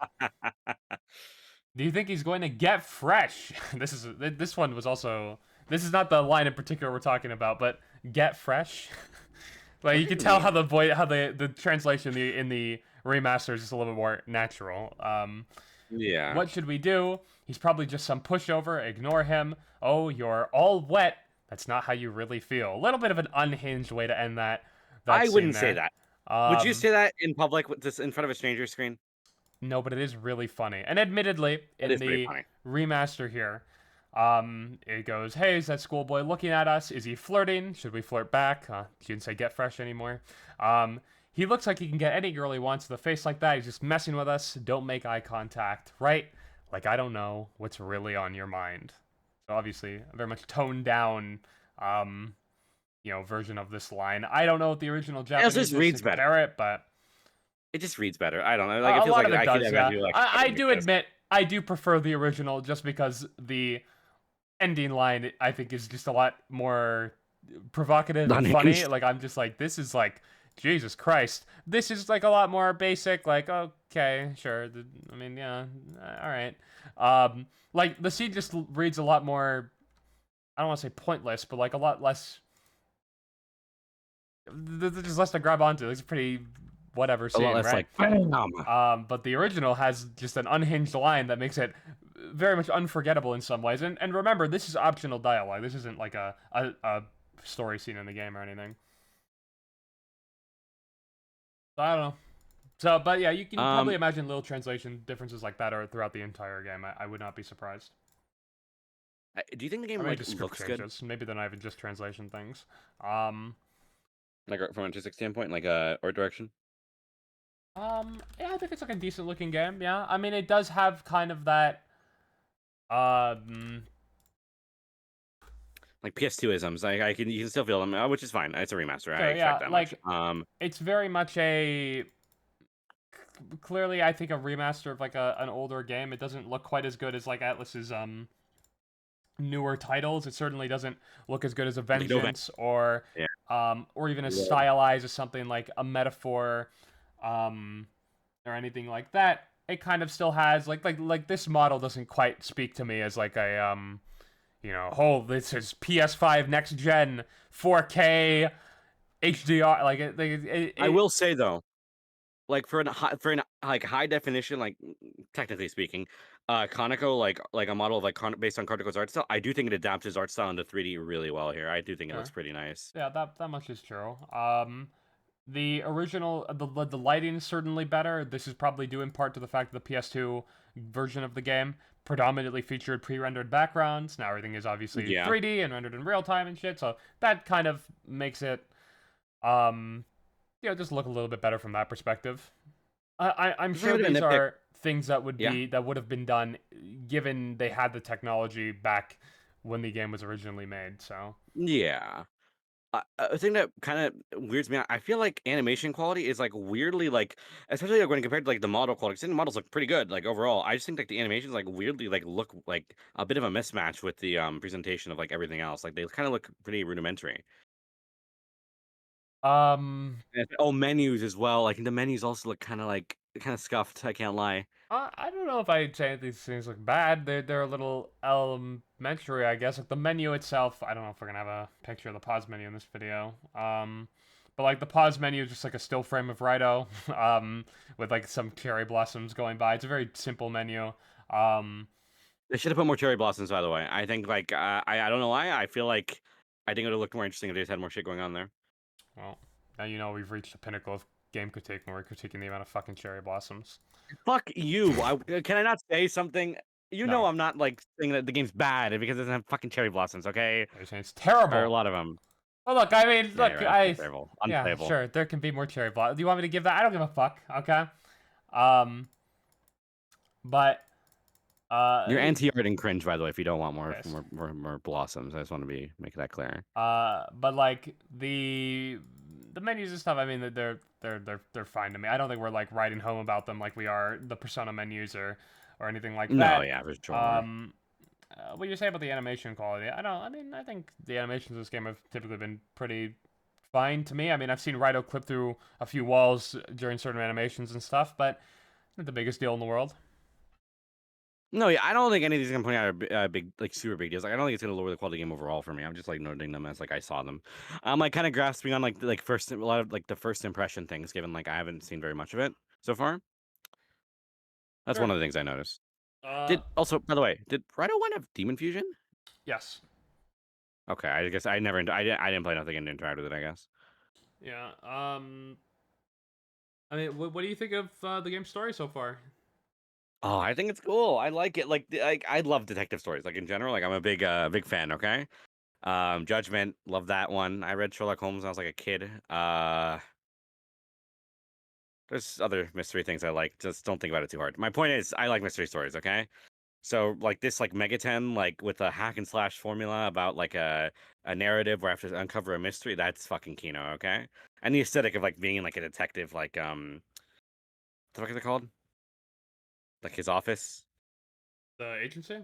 Do you think he's going to get fresh? This one was also. This is not the line in particular we're talking about, but get fresh. Like you can tell how the translation in the remaster is just a little bit more natural. Yeah. What should we do? He's probably just some pushover. Ignore him. Oh, you're all wet. That's not how you really feel. A little bit of an unhinged way to end that. I wouldn't scene say there. that. Would you say that in public with this in front of a stranger Screen? No, but it is really funny. And admittedly, It in is pretty the funny. remaster here, it goes, hey, is that schoolboy looking at us? Is he flirting? Should we flirt back? You didn't say get fresh anymore. He looks like he can get any girl he wants with a face like that. He's just messing with us. Don't make eye contact, right? Like, I don't know what's really on your mind. So obviously, a very much toned down, version of this line. I don't know what the original Japanese just reads better. compare it, but It just reads better. I don't know. Like it A feels lot like of it I could does, have yeah. actually like I fucking make do this. admit I do prefer the original just because the ending line I think is just a lot more provocative and funny. Unhinged. Like I'm just like this is like Jesus Christ. This is like a lot more basic. Like okay, sure. I mean, yeah, all right. Like the scene just reads a lot more. I don't want to say pointless, but like a lot less. There's less to grab onto. It's a pretty whatever A lot scene, less right? like bam. But the original has just an unhinged line that makes it very much unforgettable in some ways. And remember, this is optional dialogue. This isn't like a story scene in the game or anything. So I don't know. So, but yeah, you can probably imagine little translation differences like that are throughout the entire game. I would not be surprised. Do you think the game Or maybe like just script looks good? changes. Maybe they're not even just translation things. Like from an artistic standpoint, like art direction? Yeah, I think it's like a decent looking game. Yeah, I mean, it does have kind of that. Um, Like PS2 isms. Like you can still feel them, which is fine. It's a remaster. I sure, yeah, expect that much. like it's very much a. Clearly, I think a remaster of like an older game. It doesn't look quite as good as like Atlus's newer titles. It certainly doesn't look as good as a Vengeance Yeah. or even as Yeah. stylized as something like a Metaphor, or anything like that. It kind of still has like this model doesn't quite speak to me as like a oh, this is PS5 next gen 4K HDR. Like I will say though, like for an like high definition, like technically speaking, Conoco like a model of like based on Conoco's art style, I do think it adapts his art style into 3D really well here. I do think it looks sure. pretty nice. Yeah, that much is true. The original, the lighting is certainly better. This is probably due in part to the fact that the PS2 version of the game predominantly featured pre-rendered backgrounds. Now everything is obviously Yeah. 3D and rendered in real time and shit. So that kind of makes it, just look a little bit better from that perspective. I'm If I sure were to these nitpick- are things that would Yeah. be that would have been done given they had the technology back when the game was originally made. So Yeah. A thing that kind of weirds me out, I feel like animation quality is like weirdly like, especially like when compared to like the model quality. 'Cause the models look pretty good, like overall. I just think like the animations like weirdly like look like a bit of a mismatch with the presentation of like everything else. Like they kind of look pretty rudimentary. Menus as well. Like the menus also look kind of scuffed. I can't lie. I don't know if I'd say these things look bad. They're a little elementary, I guess. Like the menu itself, I don't know if we're gonna have a picture of the pause menu in this video. But like the pause menu is just like a still frame of Raidou, with like some cherry blossoms going by. It's a very simple menu. They should have put more cherry blossoms, by the way. I think like I don't know why. I feel like I think it would have looked more interesting if they just had more shit going on there. Well, now you know we've reached the pinnacle of game critique when we're critiquing the amount of fucking cherry blossoms. Fuck you. Can I not say something? You No. know I'm not like saying that the game's bad because it doesn't have fucking cherry blossoms, okay? You're saying it's terrible. Or a lot of them. Well, look, I mean, Yeah, look, right, terrible. yeah, Unplayable. sure, there can be more cherry blossoms. Do you want me to give that? I don't give a fuck. Okay. But You're anti-art and cringe, by the way. If you don't want Yes. more blossoms, I just want to make that clear. But like the menus and stuff, I mean, they're fine to me. I don't think we're like writing home about them like we are the Persona menus or anything like that. No, yeah, for sure. What you say about the animation quality? I mean, I think the animations of this game have typically been pretty fine to me. I mean, I've seen Raidou clip through a few walls during certain animations and stuff, but not the biggest deal in the world. No, yeah, I don't think any of these are gonna point out big, like super big deals. Like, I don't think it's gonna lower the quality of the game overall for me. I'm just like noting them as like I saw them. I'm like kind of grasping on like first a lot of like the first impression things, given like I haven't seen very much of it so far. That's Sure. one of the things I noticed. Also, by the way, did Raidou 1 have Demon Fusion? Yes. Okay, I guess I didn't play nothing and interact with it, I guess. Yeah. I mean, what do you think of the game's story so far? Oh, I think it's cool. I like it. Like I love detective stories. Like in general, like I'm a big fan. Okay. Judgment, love that one. I read Sherlock Holmes when I was like a kid. There's other mystery things I like. Just don't think about it too hard. My point is, I like mystery stories. Okay. So like this, like Megaten, like with a hack and slash formula about like a narrative where I have to uncover a mystery. That's fucking Kino. Okay. And the aesthetic of like being like a detective, like the fuck is it called? Like his office? The agency.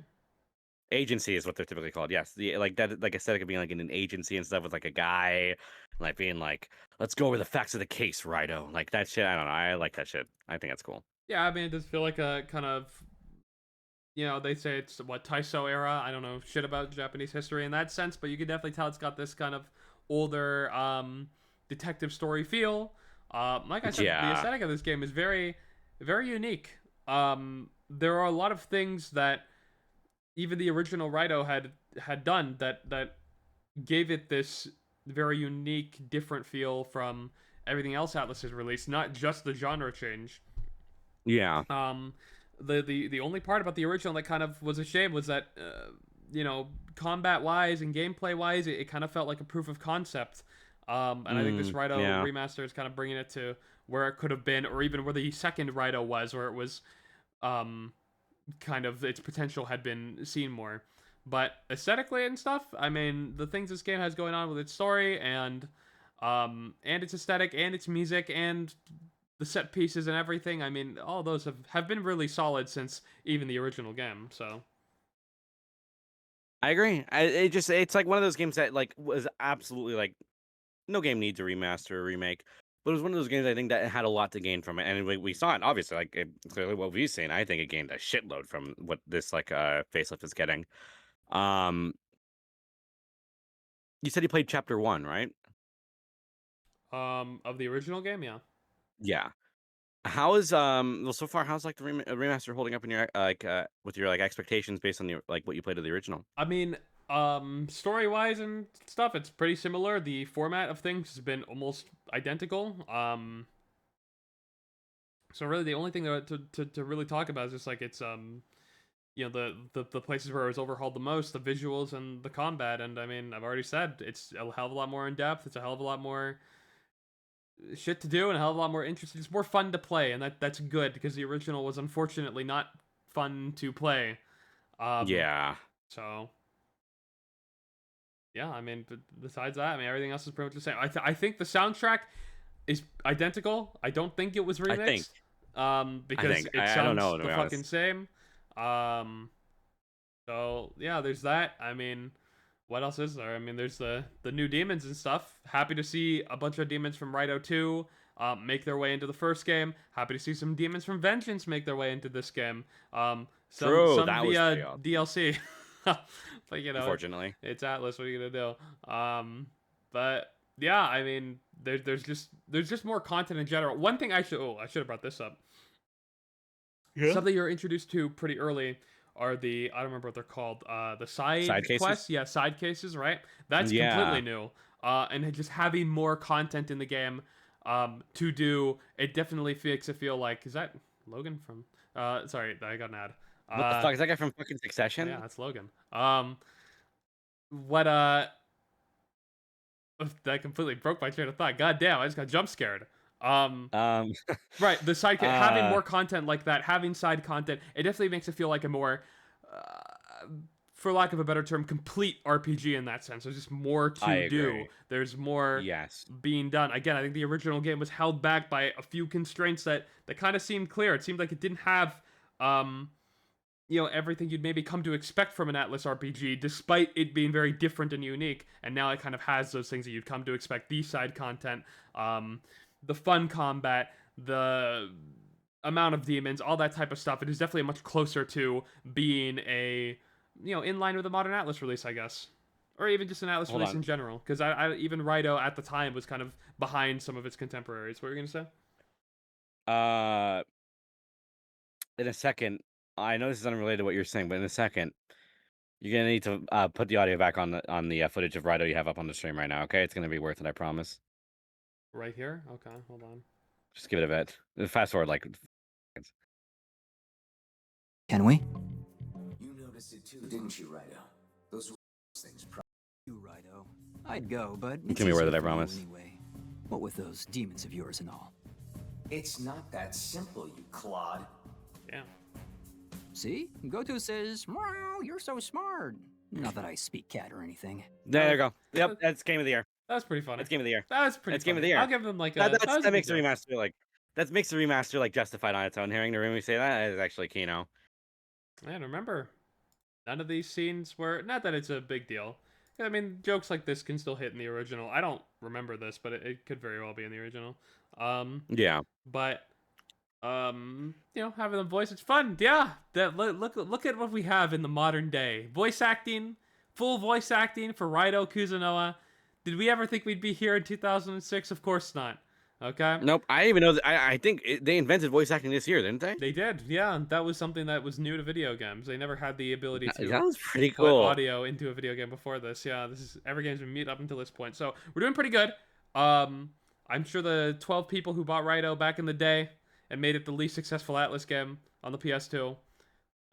Agency is what they're typically called. Yes, the like that like aesthetic of being like in an agency and stuff with like a guy, like being like, let's go over the facts of the case, Raidou. Like that shit. I don't know. I like that shit. I think that's cool. Yeah, I mean, it does feel like a kind of, they say it's what, Taiso era. I don't know shit about Japanese history in that sense, but you can definitely tell it's got this kind of older detective story feel. Like I said, the Yeah. aesthetic of this game is very, very unique. There are a lot of things that even the original Raidou had done that gave it this very unique, different feel from everything else Atlus has released. Not just the genre change. Yeah. The only part about the original that kind of was a shame was that combat wise and gameplay wise, it kind of felt like a proof of concept. And I think this Raidou remaster is kind of bringing it to where it could have been, or even where the second Raidou was, where it was kind of its potential had been seen more. But aesthetically and stuff, I mean, the things this game has going on with its story and its aesthetic and its music and the set pieces and everything, I mean, all those have been really solid since even the original game. So I agree. It's like one of those games that like was absolutely like no game needs a remaster or remake, but it was one of those games I think that had a lot to gain from it, and we saw it obviously. Like clearly, what we've seen, I think it gained a shitload from what this like facelift is getting. You said you played Chapter 1, right? Of the original game, yeah. Yeah. How is well so far? How's like the remaster holding up in your with your like expectations based on the like what you played of the original? I mean, story wise and stuff, it's pretty similar. The format of things has been almost identical. So really, the only thing to really talk about is just like it's the places where it was overhauled the most, the visuals and the combat. And I mean, I've already said it's a hell of a lot more in depth. It's a hell of a lot more shit to do and a hell of a lot more interesting. It's more fun to play, and that's good because the original was unfortunately not fun to play. Yeah. So yeah, I mean, but besides that, I mean, everything else is pretty much the same. I think the soundtrack is identical. I don't think it was remixed. Because it sounds I don't know, the fucking same. So yeah, there's that. I mean, what else is there? I mean, there's the new demons and stuff. Happy to see a bunch of demons from Raidou 2 make their way into the first game. Happy to see some demons from Vengeance make their way into this game. Some that via DLC. But unfortunately, it's Atlus. What are you gonna do? But yeah, I mean, there's just more content in general. One thing I should have brought this up. Yeah. Something you're introduced to pretty early are I don't remember what they're called. The side quests, yeah, side cases, right? That's completely new. And just having more content in the game, to do, it definitely makes it feel like, is that Logan from? Sorry, I got an ad. What the fuck is that guy from fucking Succession? Yeah, that's Logan. That completely broke my train of thought. God damn, I just got jump scared. Right, the side having more content like that, having side content, it definitely makes it feel like a more, for lack of a better term, complete RPG in that sense. There's just more to do. There's more being done. Again, I think the original game was held back by a few constraints that kind of seemed clear. It seemed like it didn't have everything you'd maybe come to expect from an Atlus RPG, despite it being very different and unique. And now it kind of has those things that you'd come to expect. The side content, the fun combat, the amount of demons, all that type of stuff. It is definitely much closer to being in line with a modern Atlus release, I guess. Or even just an Atlus release in general. Because I even Raidou at the time was kind of behind some of its contemporaries. What were you going to say? In a second, I know this is unrelated to what you're saying, but in a second, you're gonna need to put the audio back on the footage of Raidou you have up on the stream right now. Okay, it's gonna be worth it, I promise. Right here? Okay, hold on. Just give it a bit. Fast forward like. Can we? You noticed it too, didn't you, Raidou? Those things. You, Raidou. I'd go, but it's gonna be worth it, I promise. Anyway, what with those demons of yours and all? It's not that simple, you clod. Yeah. See? Goto says, "Wow, you're so smart." Not that I speak cat or anything. There you go. Yep, that's game of the year. That's pretty funny. That's game of the year. That's pretty. Game of the year. I'll give them like that makes the remaster like that makes the remaster like justified on its own. Hearing the Remy say that is actually Kino. And remember, none of these scenes were, not that it's a big deal. I mean, jokes like this can still hit in the original. I don't remember this, but it could very well be in the original. Yeah. But having them voice, it's fun. Yeah, that look at what we have in the modern day. Voice acting, full voice acting for Raidou Kuzunoa. Did we ever think we'd be here in 2006? Of course not. Okay. Nope. I even know that I think they invented voice acting this year, didn't they? They did. Yeah, that was something that was new to video games. They never had the ability to That was pretty put cool. audio into a video game before this. Yeah, this is every game's been mute up until this point. So we're doing pretty good. I'm sure the 12 people who bought Raidou back in the day and made it the least successful Atlus game on the PS2,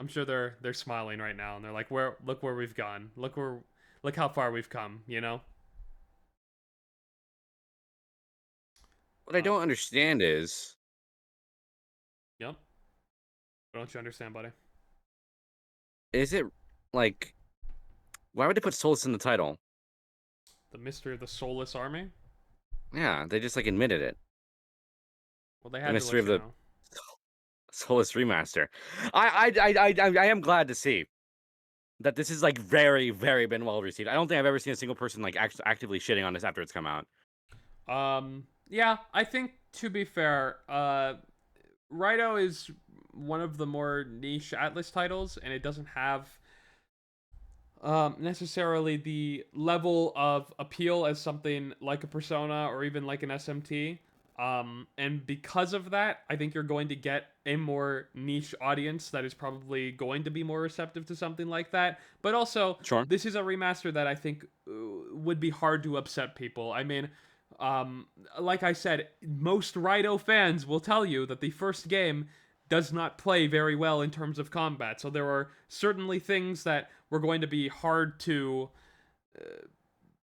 I'm sure they're smiling right now and they're like, look where we've gone. Look how far we've come, you know? What I don't understand is Yep. What don't you understand, buddy? it like why would they put Solus in the title? The mystery of the soulless army? Yeah, they just like admitted it. Well, they had mystery to let of you the- know. Solus remaster. I am glad to see that this is like very, very been well received. I don't think I've ever seen a single person like actively shitting on this after it's come out. Yeah, I think to be fair, Raidou is one of the more niche Atlus titles, and it doesn't have necessarily the level of appeal as something like a Persona or even like an SMT. And because of that, I think you're going to get a more niche audience that is probably going to be more receptive to something like that. But also, Sure. this is a remaster that I think would be hard to upset people. I mean, like I said, most Raidou fans will tell you that the first game does not play very well in terms of combat. So there are certainly things that were going to be hard to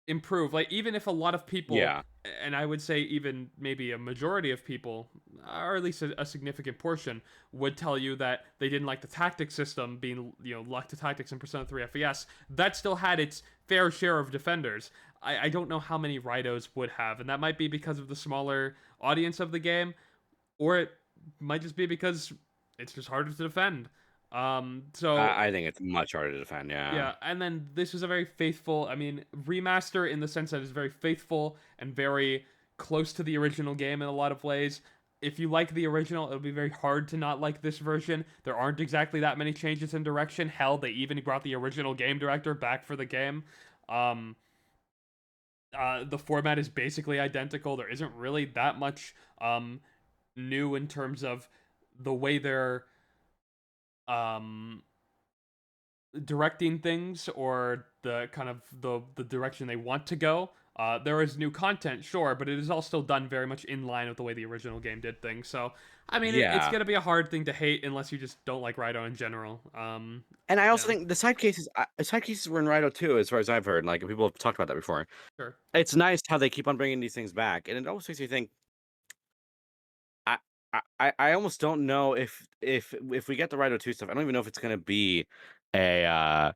improve. Like, even if a lot of people, Yeah. and I would say even maybe a majority of people, or at least a significant portion, would tell you that they didn't like the tactics system being, locked to tactics in Persona 3 FES, that still had its fair share of defenders. I don't know how many Raidous would have, and that might be because of the smaller audience of the game, or it might just be because it's just harder to defend. So I think it's much harder to defend. yeah, and then this is a very faithful, remaster in the sense that it's very faithful and very close to the original game in a lot of ways. If you like the original, it'll be very hard to not like this version. There aren't exactly that many changes in direction. Hell, they even brought the original game director back for the game. The format is basically identical. There isn't really that much new in terms of the way they're directing things or the kind of the direction they want to go. There is new content, sure, but it is all still done very much in line with the way the original game did things. So, it's Yeah. going to be a hard thing to hate unless you just don't like Raidou in general. And I also think the side cases were in Raidou too, as far as I've heard. Like people have talked about that before. Sure. It's nice how they keep on bringing these things back, and it almost makes me think. I almost don't know if we get the Raidou 2 stuff, I don't even know if it's gonna be a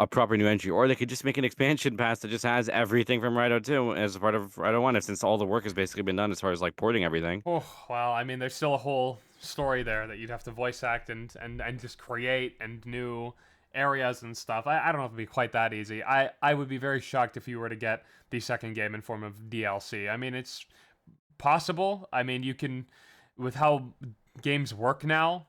proper new entry, or they could just make an expansion pass that just has everything from Raidou 2 as a part of Raidou 1, since all the work has basically been done as far as like porting everything. Oh, well, there's still a whole story there that you'd have to voice act and just create, and new areas and stuff. I don't know if it'd be quite that easy. I would be very shocked if you were to get the second game in form of DLC. It's possible. You can, with how games work now,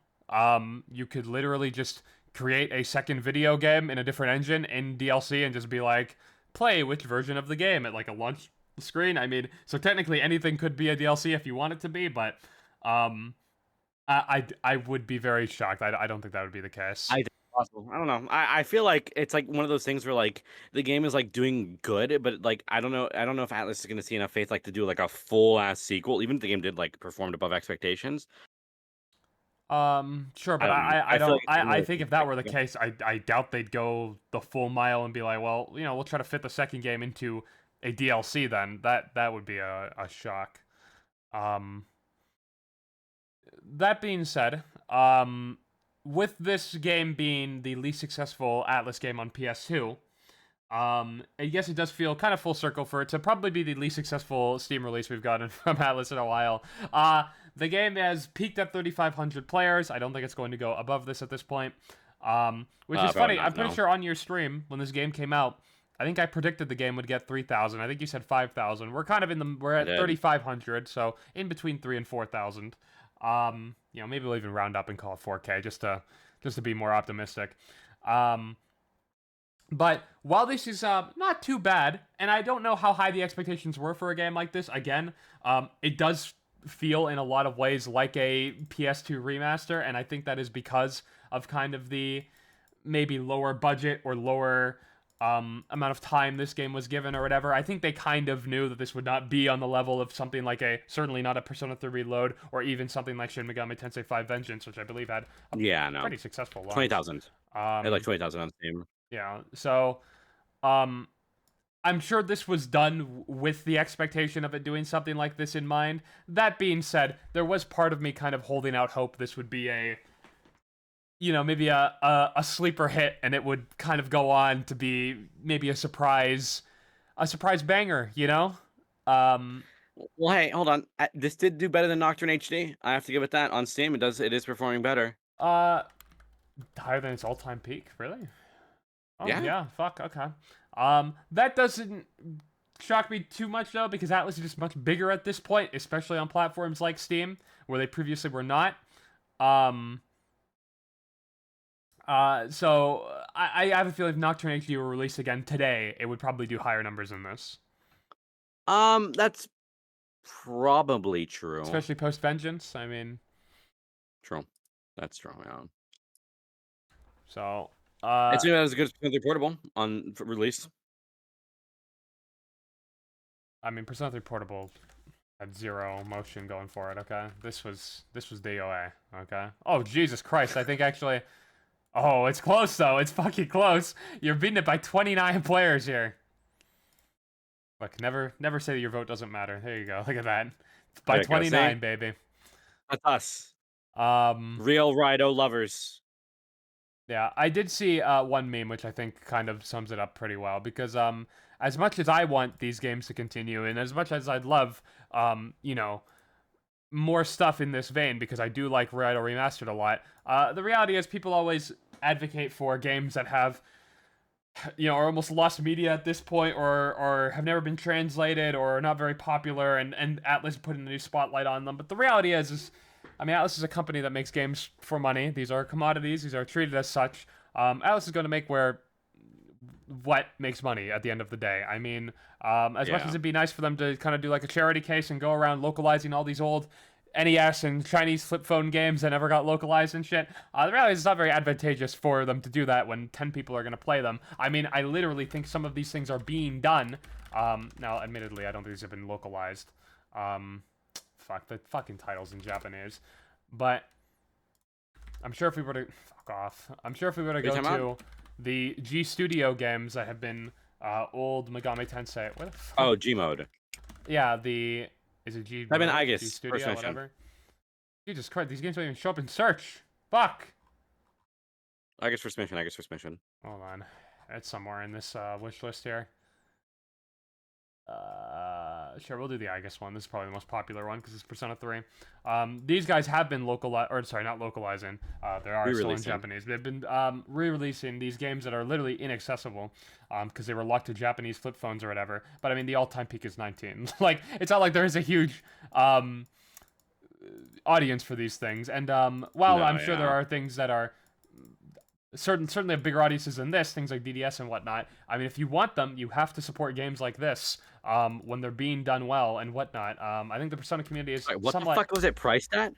you could literally just create a second video game in a different engine in DLC and just be like, play which version of the game at like a launch screen. So technically anything could be a DLC if you want it to be, but I would be very shocked. I don't think that would be the case. I think it's possible. I don't know. I feel like it's like one of those things where like the game is like doing good, but like I don't know if Atlus is gonna see enough faith like to do like a full ass sequel, even if the game did like performed above expectations. Sure, but I feel don't. like it's I really think if that were the yeah. case, I doubt they'd go the full mile and be like, well, we'll try to fit the second game into a DLC. Then that would be a shock. That being said, with this game being the least successful Atlus game on PS2, I guess it does feel kind of full circle for it to probably be the least successful Steam release we've gotten from Atlus in a while. the game has peaked at 3,500 players. I don't think it's going to go above this at this point. Which is funny. I'm pretty sure on your stream when this game came out, I think I predicted the game would get 3,000. I think you said 5,000. We're kind of we're at 3,500, so in between 3,000 and 4,000. Maybe we'll even round up and call it 4K just to be more optimistic. But while this is not too bad, and I don't know how high the expectations were for a game like this, again, it does feel in a lot of ways like a PS2 remaster, and I think that is because of kind of the maybe lower budget or lower amount of time this game was given or whatever. I think they kind of knew that this would not be on the level of something like certainly not a Persona 3 Reload or even something like Shin Megami Tensei 5 Vengeance, which I believe had a pretty successful launch. 20,000. Like 20,000 on Steam. Yeah, so I'm sure this was done with the expectation of it doing something like this in mind. That being said, there was part of me kind of holding out hope this would be maybe a sleeper hit, and it would kind of go on to be maybe a surprise banger, Well, hey, hold on. This did do better than Nocturne HD. I have to give it that. On Steam, it is performing better. Higher than its all-time peak, really? Oh, yeah, fuck, okay. That doesn't shock me too much, though, because Atlus is just much bigger at this point, especially on platforms like Steam, where they previously were not. So I have a feeling if Nocturne HD were released again today, it would probably do higher numbers than this. That's probably true. Especially post-Vengeance, I mean... True. That's true, yeah. So... it's not as good as Persona 3 Portable on release. I mean, Persona 3 Portable had zero motion going for it, okay? This was DOA, okay? Oh, Jesus Christ, I think actually... Oh, it's close, though. It's fucking close. You're beating it by 29 players here. Look, never say that your vote doesn't matter. There you go. Look at that. It's by 29, baby. That's us. Real Raidou lovers. Yeah, I did see one meme, which I think kind of sums it up pretty well, because as much as I want these games to continue, and as much as I'd love, more stuff in this vein, because I do like Raidou Remastered a lot, the reality is people always advocate for games that have, are almost lost media at this point, or have never been translated, or are not very popular, and Atlus putting a new spotlight on them. But the reality is Atlus is a company that makes games for money. These are commodities. These are treated as such. Atlus is going to make what makes money at the end of the day. I mean, as much as it'd be nice for them to kind of do like a charity case and go around localizing all these old NES and Chinese flip phone games that never got localized and shit, the reality is it's not very advantageous for them to do that when 10 people are going to play them. I mean, I literally think some of these things are being done. Now, admittedly, I don't think these have been localized. Fuck, the fucking titles in Japanese. But I'm sure if we were to... Fuck off. I'm sure if we were to go to the G Studio games that have been old Megami Tensei... What the fuck? Oh, G mode. Yeah, the... Is it G? I mean, I guess. G Studio, whatever. Jesus Christ, these games don't even show up in search. Fuck. I guess first mission. Hold on. It's somewhere in this wish list here. Sure, we'll do the I guess one. This is probably the most popular one because it's Persona 3. These guys have been not localizing. They are still in Japanese. They've been re-releasing these games that are literally inaccessible because they were locked to Japanese flip phones or whatever. But I mean, the all-time peak is 19. Like, it's not like there is a huge audience for these things. And I'm sure there are things that are certainly have bigger audiences than this, things like DDS and whatnot. I mean, if you want them, you have to support games like this when they're being done well and whatnot. I think the Persona community is what the fuck was it priced at?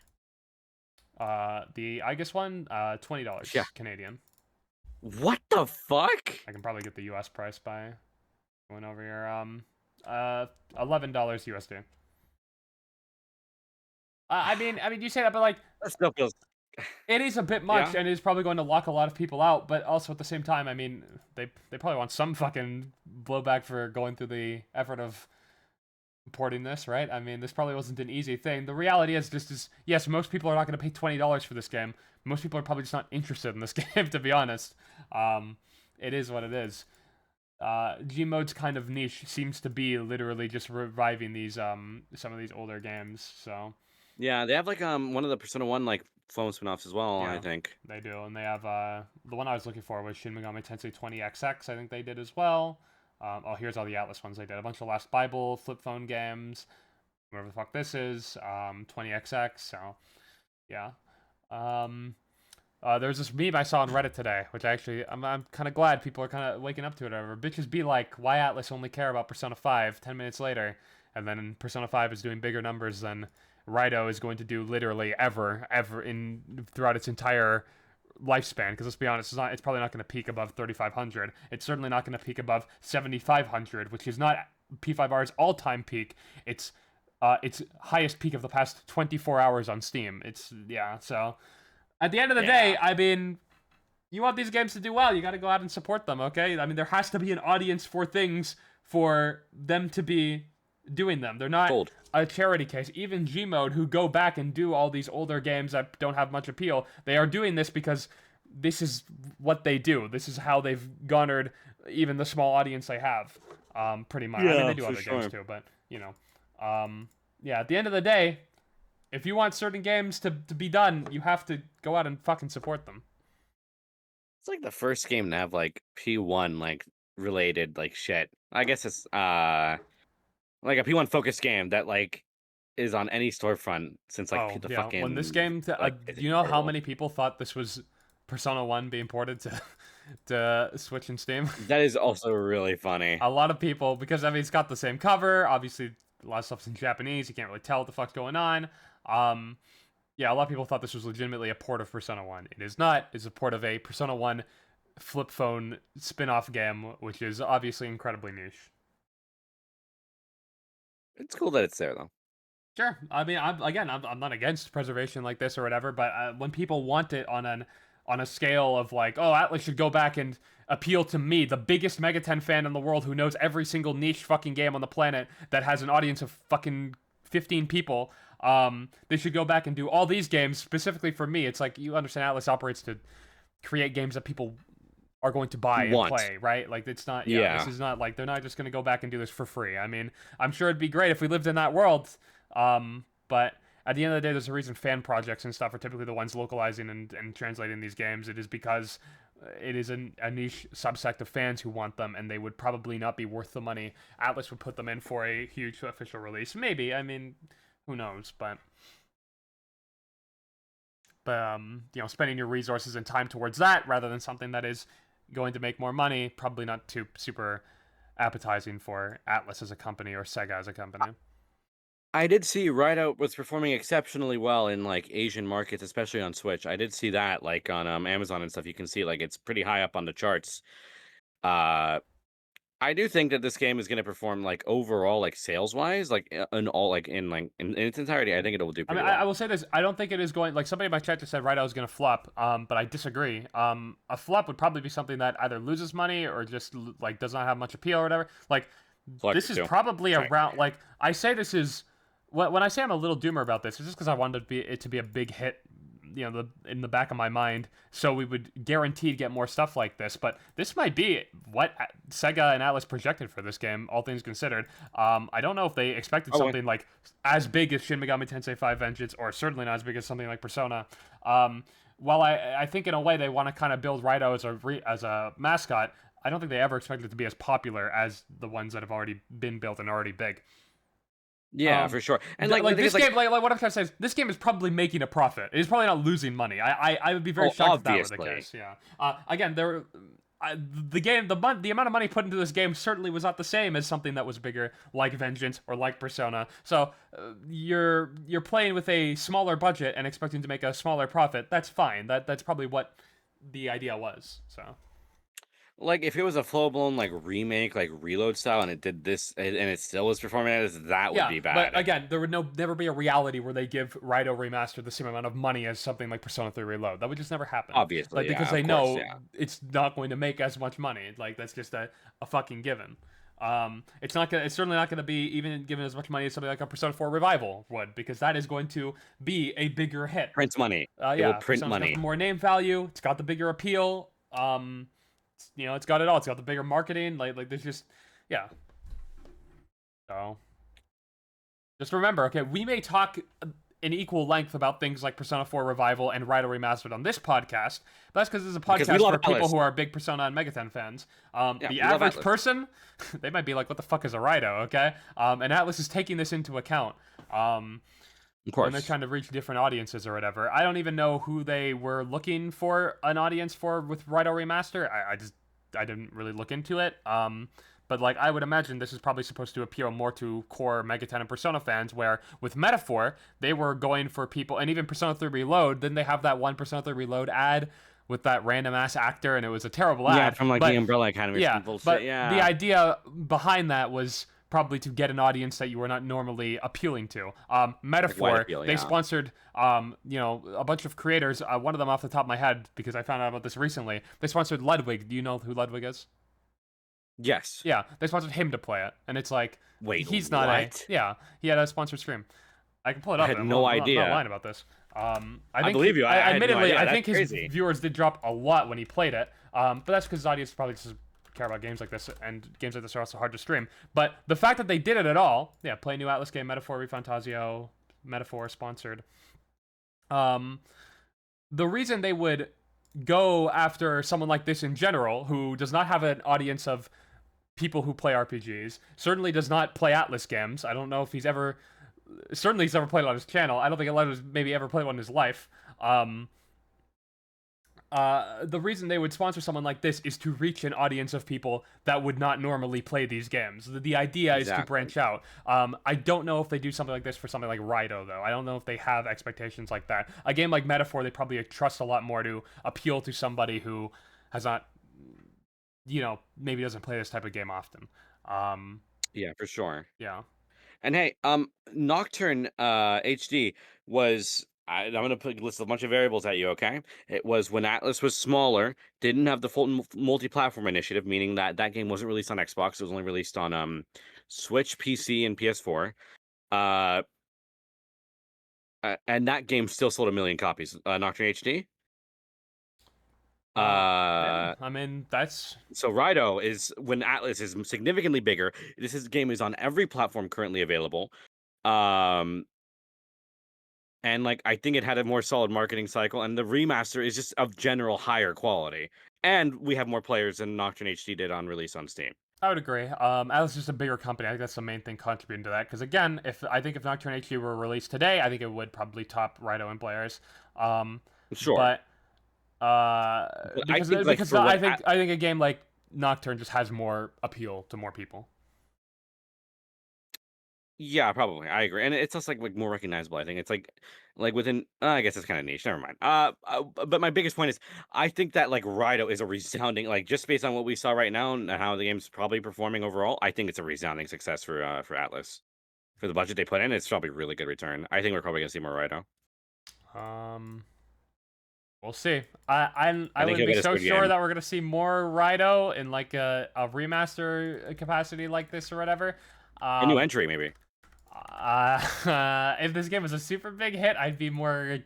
The I guess one, $20 Canadian. What the fuck? I can probably get the US price by going over here. $11 USD. I mean, you say that, but like that still feels. It is a bit much, and it is probably going to lock a lot of people out. But also at the same time, I mean, they probably want some fucking blowback for going through the effort of porting this, right? I mean, this probably wasn't an easy thing. The reality is yes, most people are not going to pay $20 for this game. Most people are probably just not interested in this game, to be honest. It is what it is. Gmode's kind of niche seems to be literally just reviving these some of these older games. So Yeah, they have like one of the Persona 1 like phone spin-offs as well, I Yeah. think. They do, and they have the one I was looking for was Shin Megami Tensei 20XX. I think they did as well. Oh, here's all the Atlus ones they did. A bunch of Last Bible, flip phone games, whatever the fuck this is. 20XX. So yeah. There's this meme I saw on Reddit today, which I'm kind of glad people are kind of waking up to it. Or whatever. Bitches be like, why Atlus only care about Persona 5? 10 minutes later, and then Persona 5 is doing bigger numbers than Raidou is going to do literally ever in throughout its entire lifespan. Because let's be honest, it's probably not going to peak above 3,500. It's certainly not going to peak above 7,500, which is not P5R's all-time peak. It's highest peak of the past 24 hours on Steam. So at the end of the day, I mean, you want these games to do well, you got to go out and support them, okay? I mean, there has to be an audience for things for them to be doing them. They're not Gold. a charity case. Even Gmode, who go back and do all these older games that don't have much appeal, they are doing this because this is what they do. This is how they've garnered even the small audience they have, pretty much. I mean, they do other games too, but, you know. Yeah, at the end of the day, if you want certain games to be done, you have to go out and fucking support them. It's like the first game to have like P1 like related like shit. I guess it's like a P1 focused game that like is on any storefront since like the fucking. When this game, do you know how many people thought this was Persona 1 being ported to Switch and Steam? That is also really funny. A lot of people, because I mean, it's got the same cover. Obviously, a lot of stuff's in Japanese. You can't really tell what the fuck's going on. Yeah, a lot of people thought this was legitimately a port of Persona 1. It is not. It's a port of a Persona 1 flip phone spin-off game, which is obviously incredibly niche. It's cool that it's there though. Sure. I mean, I'm not against preservation like this or whatever, but when people want it on a scale of like, oh, Atlus should go back and appeal to me, the biggest Megaten fan in the world who knows every single niche fucking game on the planet that has an audience of fucking 15 people, they should go back and do all these games specifically for me. It's like, you understand Atlus operates to create games that people are going to buy and play, right? Like, it's not, this is not like, they're not just going to go back and do this for free. I mean, I'm sure it'd be great if we lived in that world, but at the end of the day, there's a reason fan projects and stuff are typically the ones localizing and translating these games. It is because it is a niche subsect of fans who want them, and they would probably not be worth the money Atlus would put them in for a huge official release. Maybe, I mean, who knows, but you know, spending your resources and time towards that rather than something that is going to make more money, probably not too super appetizing for Atlus as a company or Sega as a company. I did see Raidou was performing exceptionally well in like Asian markets, especially on Switch. I did see that like on Amazon and stuff. You can see like it's pretty high up on the charts. I do think that this game is going to perform like overall, like sales wise, like in all, like in its entirety. I think it'll do. Pretty well. I will say this: I don't think it is going. Like, somebody in my chat just said Raidou is going to flop. But I disagree. A flop would probably be something that either loses money or just like does not have much appeal or whatever. Like, this is probably around. Like, I say this is when I say I'm a little doomer about this, it's just because I wanted it to be a big hit. You know, in the back of my mind, so we would guaranteed get more stuff like this. But this might be what Sega and Atlus projected for this game, all things considered. I don't know if they expected something like as big as Shin Megami Tensei 5 Vengeance, or certainly not as big as something like Persona. While I think in a way they want to kind of build Raidou as a mascot, I don't think they ever expected it to be as popular as the ones that have already been built and are already big. Yeah, for sure. And like this game, like what I'm trying to say is, this game is probably making a profit. It is probably not losing money. I would be very shocked if that were the case. Yeah. Again, the amount of money put into this game certainly was not the same as something that was bigger, like Vengeance or like Persona. So you're playing with a smaller budget and expecting to make a smaller profit. That's fine. That's probably what the idea was. So. Like, if it was a full-blown, like, remake, like, Reload style, and it did this, and it still was performing as that would be bad. But again, there would never be a reality where they give Raidou Remastered the same amount of money as something like Persona 3 Reload. That would just never happen. Obviously, because they know it's not going to make as much money. Like, that's just a fucking given. It's certainly not gonna be even given as much money as something like a Persona 4 Revival would, because that is going to be a bigger hit. Prints money. It will print Persona's money. got the more name value. It's got the bigger appeal. You know, it's got it all. It's got the bigger marketing. Like there's just, So, just remember, okay, we may talk in equal length about things like Persona 4 Revival and Raidou Remastered on this podcast, but that's because this is a Because we podcast love for people Atlus. who are big Persona and Megaten fans. Yeah, The we love average Atlus. person, they might be like, what the fuck is a Raidou, okay? And Atlus is taking this into account. Of When course. they're trying to reach different audiences or whatever. I don't even know who they were looking for an audience for with Raidou Remaster. I didn't really look into it. But like I would imagine this is probably supposed to appeal more to core Megaten and Persona fans, where with Metaphor, they were going for people, and even Persona 3 Reload, then they have that one Persona 3 Reload ad with that random ass actor, and it was a terrible ad. Yeah, from like but, the Umbrella Academy. yeah, Some bullshit. but Yeah. the idea behind that was probably to get an audience that you were not normally appealing to. Metaphor, appeal, they yeah. sponsored, a bunch of creators. One of them off the top of my head, because I found out about this recently. They sponsored Ludwig. Do you know who Ludwig is? Yes. Yeah, they sponsored him to play it, and it's like, Wait, he's not what? yeah, he had a sponsored stream. I can pull it up. had I'm no not idea. lying about this. I think believe you. I had no admittedly, idea. I That's think his crazy. viewers did drop a lot when he played it. But that's because his audience probably just care about games like this, and games like this are also hard to stream. But the fact that they did it at all, yeah, play a new Atlus game, Metaphor Refantasio, Metaphor sponsored. The reason they would go after someone like this in general, who does not have an audience of people who play RPGs, certainly does not play Atlus games. I don't know if he's ever played it on his channel. I don't think Atlus maybe ever played one in his life. The reason they would sponsor someone like this is to reach an audience of people that would not normally play these games. The idea is to Exactly. branch out. I don't know if they do something like this for something like Raidou, though. I don't know if they have expectations like that. A game like Metaphor, they probably trust a lot more to appeal to somebody who has not, maybe doesn't play this type of game often. Yeah, for sure. Yeah. And hey, Nocturne HD was. I'm gonna list a bunch of variables at you. Okay, it was when Atlus was smaller, didn't have the full multi-platform initiative, meaning that that game wasn't released on Xbox. It was only released on Switch, PC, and PS4. And that game still sold 1 million copies. Nocturne HD. Yeah, I mean, that's So Raidou is when Atlus is significantly bigger. Game is on every platform currently available. And like I think it had a more solid marketing cycle, and the remaster is just of general higher quality. And we have more players than Nocturne HD did on release on Steam. I would agree. Atlus is just a bigger company. I think that's the main thing contributing to that. Because again, if Nocturne HD were released today, I think it would probably top Raidou in players. Sure. But I think a game like Nocturne just has more appeal to more people. Yeah, probably. I agree. And it's also like more recognizable, I think. It's like within I guess it's kind of niche. Never mind. But my biggest point is I think that like Raidou is a resounding, like just based on what we saw right now and how the game's probably performing overall, I think it's a resounding success for Atlus. For the budget they put in, it's probably a really good return. I think we're probably gonna see more Raidou. We'll see. I think wouldn't he'll be get a so good sure game. that we're gonna see more Raidou in like a remaster capacity like this or whatever. A new entry, maybe. If this game was a super big hit, I'd be more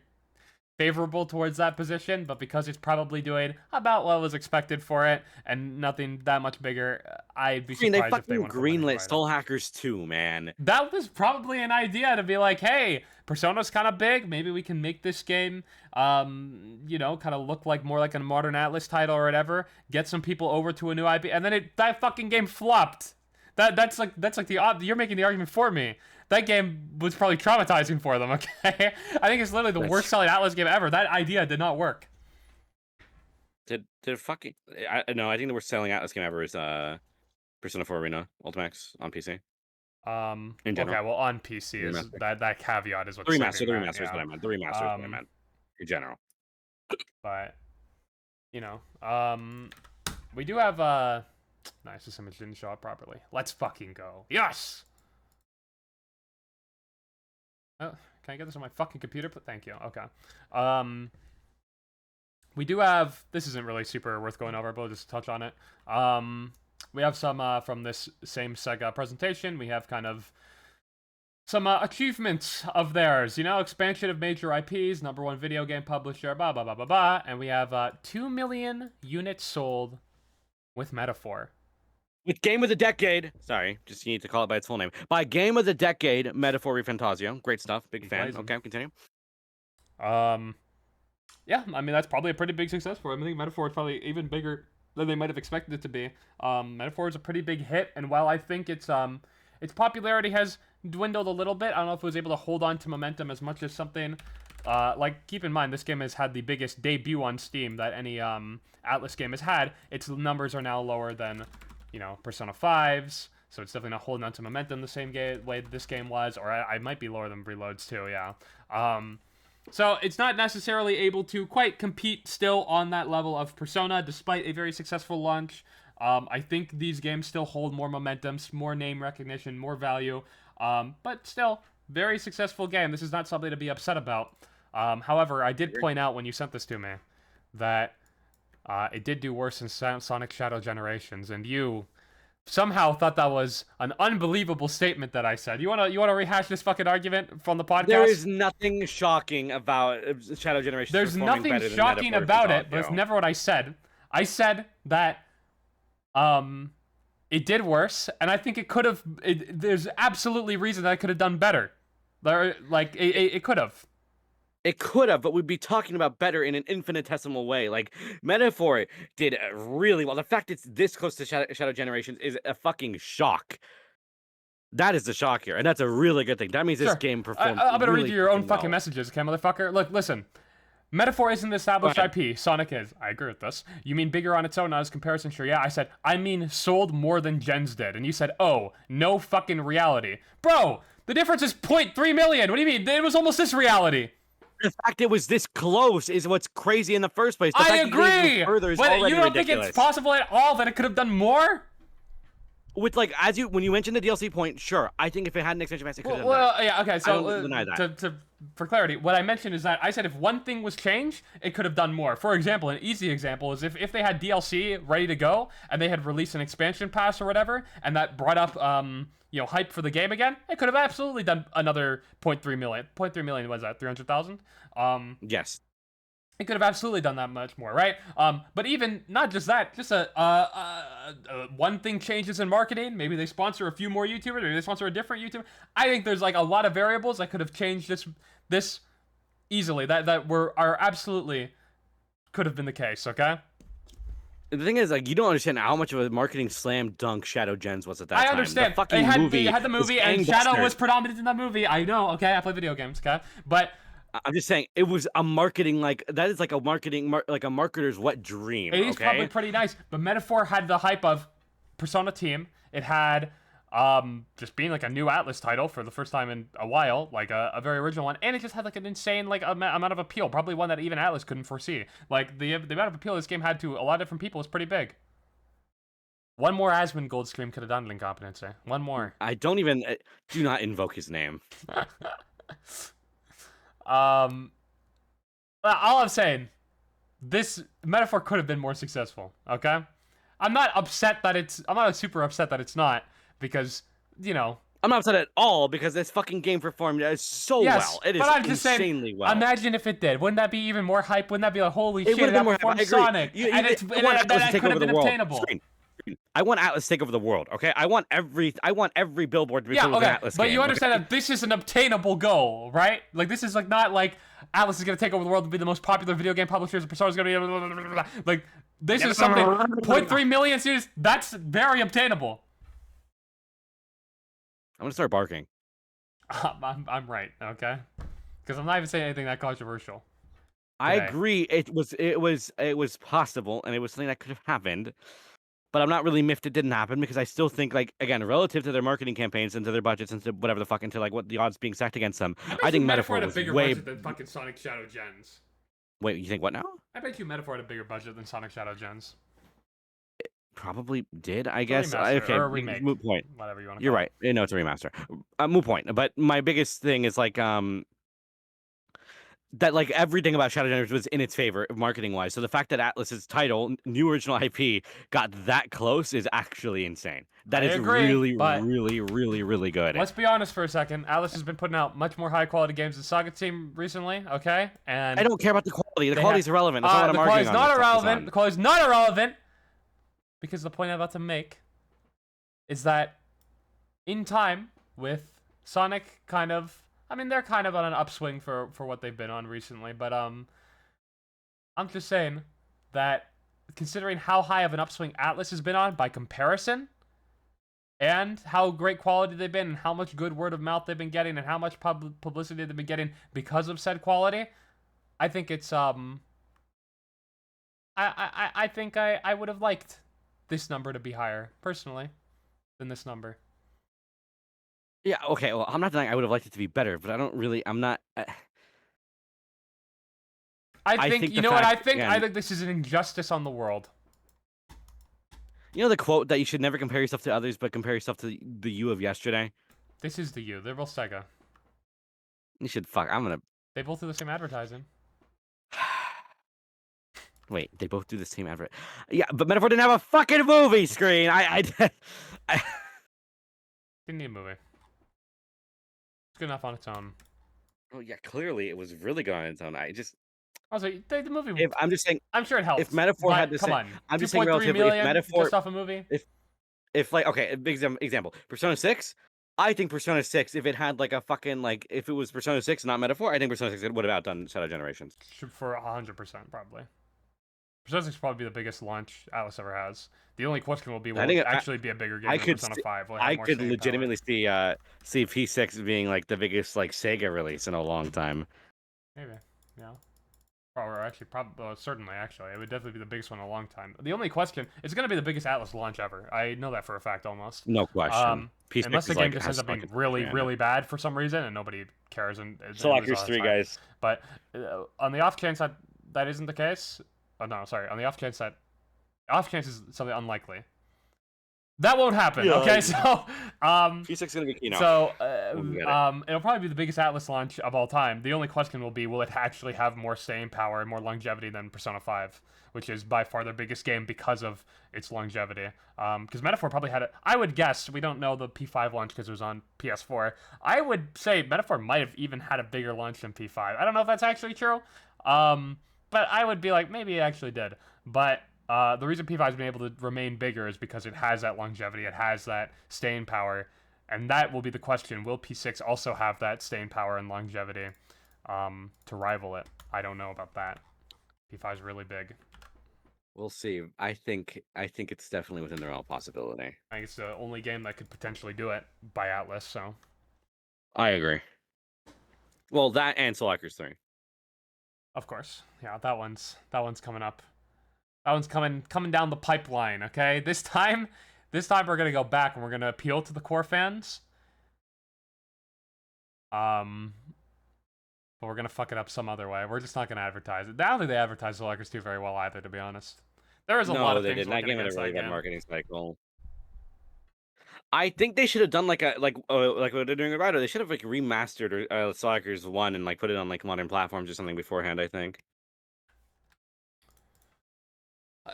favorable towards that position, but because it's probably doing about what was expected for it and nothing that much bigger, I'd be I mean, they surprised if they fucking went for money greenlit Raidou. Soul Hackers 2, man. That was probably an idea to be like, hey, Persona's kind of big. Maybe we can make this game, kind of look like more like a modern Atlus title or whatever. Get some people over to a new IP, and then that fucking game flopped. That's like you're making the argument for me. That game was probably traumatizing for them. Okay, I think it's literally the worst selling Atlus game ever. That idea did not work. Did fucking I think the worst selling Atlas game ever is Persona 4 Arena Ultimax on PC. In general. Okay, well on PC is Remaster. that caveat is what's The saving remaster that, is yeah. what I meant. The remaster is what I meant. In general. But we do have nice, this image didn't show up properly. Let's fucking go. Yes! Oh, can I get this on my fucking computer? Thank you. Okay. We do have, this isn't really super worth going over, but we'll just touch on it. We have some from this same Sega presentation. We have kind of some achievements of theirs, expansion of major IPs, #1 video game publisher, blah, blah, blah, blah, blah. And we have 2 million units sold with Metaphor. With Game of the Decade, sorry, just you need to call it by its full name. By Game of the Decade, Metaphor Refantasio. Great stuff. Big fan. Amazing. Okay, continue. Yeah, I mean that's probably a pretty big success for him. I think Metaphor is probably even bigger than they might have expected it to be. Metaphor is a pretty big hit, and while I think its popularity has dwindled a little bit, I don't know if it was able to hold on to momentum as much as something. Like, keep in mind, this game has had the biggest debut on Steam that any Atlus game has had. Its numbers are now lower than, you know, Persona 5's, so it's definitely not holding on to momentum the same way this game was, or I might be lower than Reloads too, yeah. So it's not necessarily able to quite compete still on that level of Persona, despite a very successful launch. I think these games still hold more momentum, more name recognition, more value, but still, very successful game. This is not something to be upset about. However, I did point out when you sent this to me that it did do worse than Sonic Shadow Generations, and you somehow thought that was an unbelievable statement that I said. You wanna rehash this fucking argument from the podcast? There is nothing shocking about Shadow Generation. There's nothing shocking about it, but it's never what I said. I said that it did worse, and I think it could have. There's absolutely reason that it could have done better. It could have. It could have, but we'd be talking about better in an infinitesimal way. Like, Metaphor did really well. The fact it's this close to Shadow Generations is a fucking shock. That is the shock here, and that's a really good thing. That means this game performed. I'm gonna really read you your own well. fucking messages, okay, motherfucker? Look, listen. Metaphor isn't the established IP. Sonic is. I agree with this. You mean bigger on its own, not as comparison? Sure, yeah. I said, I mean sold more than Gens did. And you said, oh, no fucking reality. Bro, the difference is 0.3 million. What do you mean? It was almost this reality. The fact it was this close is what's crazy in the first place. The I fact agree. But you don't think ridiculous. it's possible at all that it could have done more? With like, when you mentioned the DLC point, sure. I think if it had an expansion pass, it could have done Well, yeah, okay. So I don't deny that. For clarity, what I mentioned is that I said if one thing was changed, it could have done more. For example, an easy example is if they had DLC ready to go and they had released an expansion pass or whatever, and that brought up hype for the game again, it could have absolutely done another 0.3 million. 0.3 million was that 300,000? Yes. It could have absolutely done that much more, right? But even not just that, just one thing changes in marketing. Maybe they sponsor a few more YouTubers, maybe they sponsor a different YouTuber. I think there's like a lot of variables that could have changed this easily. That are absolutely could have been the case. Okay. The thing is, like, you don't understand how much of a marketing slam dunk Shadow Gens was at that time. I understand. The fucking they had the movie, and Shadow was predominant in that movie. I know. Okay, I play video games. Okay, but. I'm just saying it was a marketing that is like a marketing like a marketer's wet dream. It is probably pretty nice, but Metaphor had the hype of Persona Team. It had just being like a new Atlus title for the first time in a while, like a very original one, and it just had like an insane like amount of appeal, probably one that even Atlus couldn't foresee. Like the amount of appeal this game had to a lot of different people is pretty big. One more Asmongold stream could have done IncompetentC. One more. I don't even do not invoke his name. All I'm saying, this Metaphor could have been more successful, okay? I'm not super upset that it's not, because, you know... I'm not upset at all, because this fucking game performed so well. It is insanely well. Imagine if it did. Wouldn't that be even more hype? Wouldn't that be like, holy shit, that performed Sonic? And that could have been obtainable. I want Atlus to take over the world, okay? I want every billboard to be filled with an Atlus game. But you understand that this is an obtainable goal, right? Like, this is like not like Atlus is going to take over the world and be the most popular video game publishers, and Persona's going to be blah, blah, blah, blah. Like, this is something 0.3 million series, that's very obtainable. I'm going to start barking. I'm right, okay? Because I'm not even saying anything that controversial. I agree. It was possible, and it was something that could have happened. But I'm not really miffed it didn't happen, because I still think, like, again, relative to their marketing campaigns and to their budgets and to whatever the fuck, into like what the odds being stacked against them, I think Metaphor had a was bigger way. budget than fucking Sonic Shadow Gens. Wait, you think what now? I bet you Metaphor had a bigger budget than Sonic Shadow Gens. It probably did, I guess. Okay, or a remake. Moot point. Whatever you want to. You're right. No, it's a remaster. Moot point. But my biggest thing is like that like everything about Shadow Generation was in its favor marketing wise. So the fact that Atlus's title, new original IP, got that close is actually insane. That is really, really good. Let's be honest for a second. Atlus has been putting out much more high quality games than Saga Team recently, okay? And I don't care about the quality. The quality's irrelevant. That's not what I'm arguing on. The quality's not irrelevant because of the point I'm about to make. is that in time with Sonic kind of, I mean, they're kind of on an upswing for what they've been on recently, but I'm just saying that considering how high of an upswing Atlus has been on by comparison, and how great quality they've been, and how much good word of mouth they've been getting, and how much publicity they've been getting because of said quality, I think it's I think I would have liked this number to be higher personally than this number. Yeah, okay. Well, I'm not denying I would have liked it to be better, but I don't really. I'm not. I think think you the know what I fact- think. I again- think this is an injustice on the world. You know the quote that you should never compare yourself to others, but compare yourself to the you of yesterday. This is the you. They're both Sega. You should fuck. I'm gonna They both do the same advertising. wait. They both do the same advert. Yeah, but Metaphor didn't have a fucking movie screen. I Didn't need a movie. It's good enough on its own. Oh yeah, clearly it was really good on its own. Also, the movie. If I'm just saying, I'm sure it helps. if Metaphor but had the come same- on, I'm just saying 2.3 relatively, if million Metaphor- just off a movie. if like, okay, a big example, Persona 6. I think Persona 6, if it had like a fucking like, if it was Persona 6 and not Metaphor, I think Persona 6 would have outdone Shadow Generations. For 100% probably. Persona 6 will probably be the biggest launch Atlus ever has. The only question will be, will think it I- actually be a bigger game I than could Persona st- 5? Will it have I more could staying power? legitimately see P6 being like the biggest like Sega release in a long time. Maybe, yeah. Or actually, probably, certainly, actually. It would definitely be the biggest one in a long time. The only question, it's going to be the biggest Atlus launch ever. I know that for a fact, almost. No question. P6 Unless the is, game like, just has ends up being fucking really, history in really bad for some reason, and nobody cares. And Soulhackers 3, guys. But on the off chance that that isn't the case, oh no, sorry, on the off chance is something unlikely. That won't happen. Yeah. Okay, so P6 is gonna be Kino. so We'll get it. it'll probably be the biggest Atlus launch of all time. The only question will be, will it actually have more staying power and more longevity than Persona 5, which is by far their biggest game because of its longevity. Because Metaphor probably had it. I would guess, we don't know the P5 launch because it was on PS4. I would say Metaphor might have even had a bigger launch than P5. I don't know if that's actually true. But I would be like, maybe it actually did. But the reason P5 has been able to remain bigger is because it has that longevity, it has that staying power, and that will be the question. Will P6 also have that staying power and longevity to rival it? I don't know about that. P5 is really big. We'll see. I think it's definitely within the realm of possibility. I think it's the only game that could potentially do it by Atlus, so. I agree. Well, that and Soulhackers 3. Of course. Yeah, that one's coming up. That one's coming down the pipeline, okay? This time we're gonna go back and we're gonna appeal to the core fans. But we're gonna fuck it up some other way. We're just not gonna advertise it. I don't think they advertise Soulhackers 2 very well either, to be honest. There is a lot of they things didn't. That working game had a against really that bad game. marketing cycle. I think they should have done like what they're doing with Raidou. They should have like remastered Soulhackers 1 and like put it on like modern platforms or something beforehand, I think.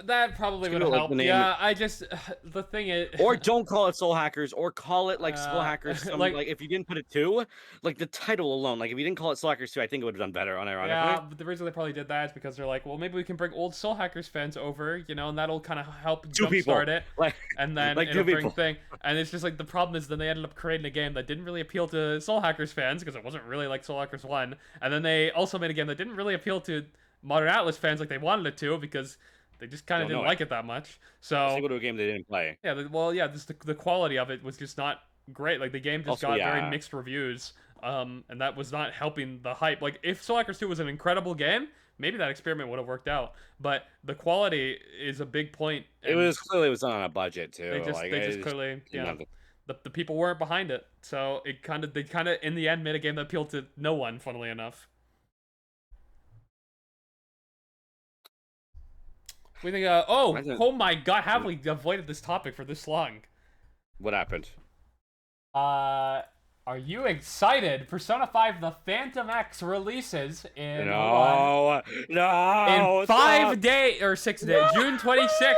That probably Just would give have it, like, the helped. name- Yeah, I just the thing is, Or don't call it Soul Hackers, or call it like Soul Hackers. like- Like if you didn't put it 2, like the title alone, like if you didn't call it Soul Hackers 2, I think it would have done better, unironically. yeah, but the reason they probably did that is because they're like, well, maybe we can bring old Soul Hackers fans over, you know, and that'll kind of help Two people. jumpstart it. Like, And then like it'll two bring people. thing. And it's just like the problem is then they ended up creating a game that didn't really appeal to Soul Hackers fans because it wasn't really like Soul Hackers 1. And then they also made a game that didn't really appeal to modern Atlus fans like they wanted it to because they just kind of Don't didn't know like it that much. So sequel to a game they didn't play. yeah, just the quality of it was just not great. Like the game just Also, got yeah. very mixed reviews. And that was not helping the hype. Like if Soul Hackers 2 was an incredible game, maybe that experiment would have worked out. But the quality is a big point. It and was clearly done on a budget too. they just like, they it just clearly didn't have the people weren't behind it. So they kind of in the end made a game that appealed to no one, funnily enough. We think oh my god, have we avoided this topic for this long? What happened? Are you excited? Persona 5 The Phantom X releases in No, in 5 days or 6 days, June 26th.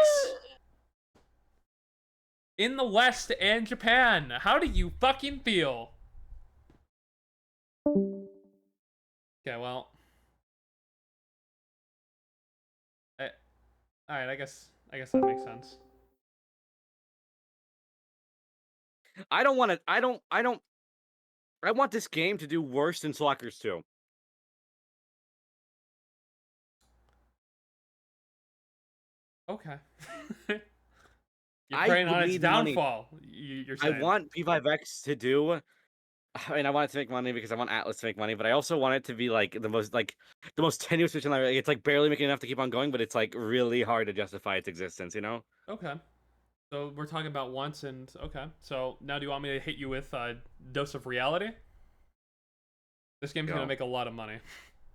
In the West and Japan. How do you fucking feel? Okay, well. Alright, I guess that makes sense. I don't want to. I don't. I want this game to do worse than Slockers 2. Okay. You're I preying would on its need money. downfall. You're I saying. want P5X to do. I mean, I want it to make money because I want Atlus to make money, but I also want it to be like the most tenuous position. Like, it's like barely making enough to keep on going, but it's like really hard to justify its existence. You know? Okay. So we're talking about once and okay. So now do you want me to hit you with a dose of reality? This game's gonna Go. make a lot of money.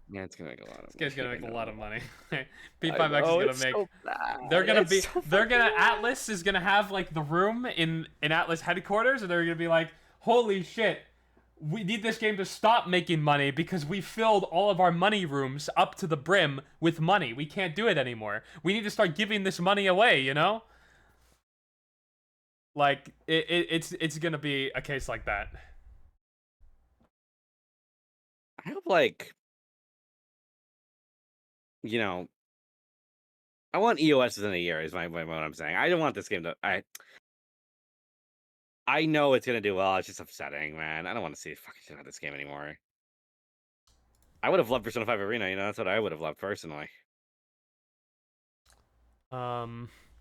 Yeah, it's gonna make a lot of. This game's gonna money, make I a lot know. of money. I P5X know, is it's gonna make. so bad. They're gonna It's be. so They're gonna. fucking bad. Atlas is gonna have like the room in Atlas headquarters, and they're gonna be like, "Holy shit, we need this game to stop making money because we filled all of our money rooms up to the brim with money. We can't do it anymore. We need to start giving this money away." You know. Like it's gonna be a case like that. I hope like. You know, I want EOS within a year. Is what I'm saying. I don't want this game to. I know it's gonna do well. It's just upsetting, man. I don't want to see fucking shit out of this game anymore. I would have loved Persona 5 Arena. You know, that's what I would have loved personally.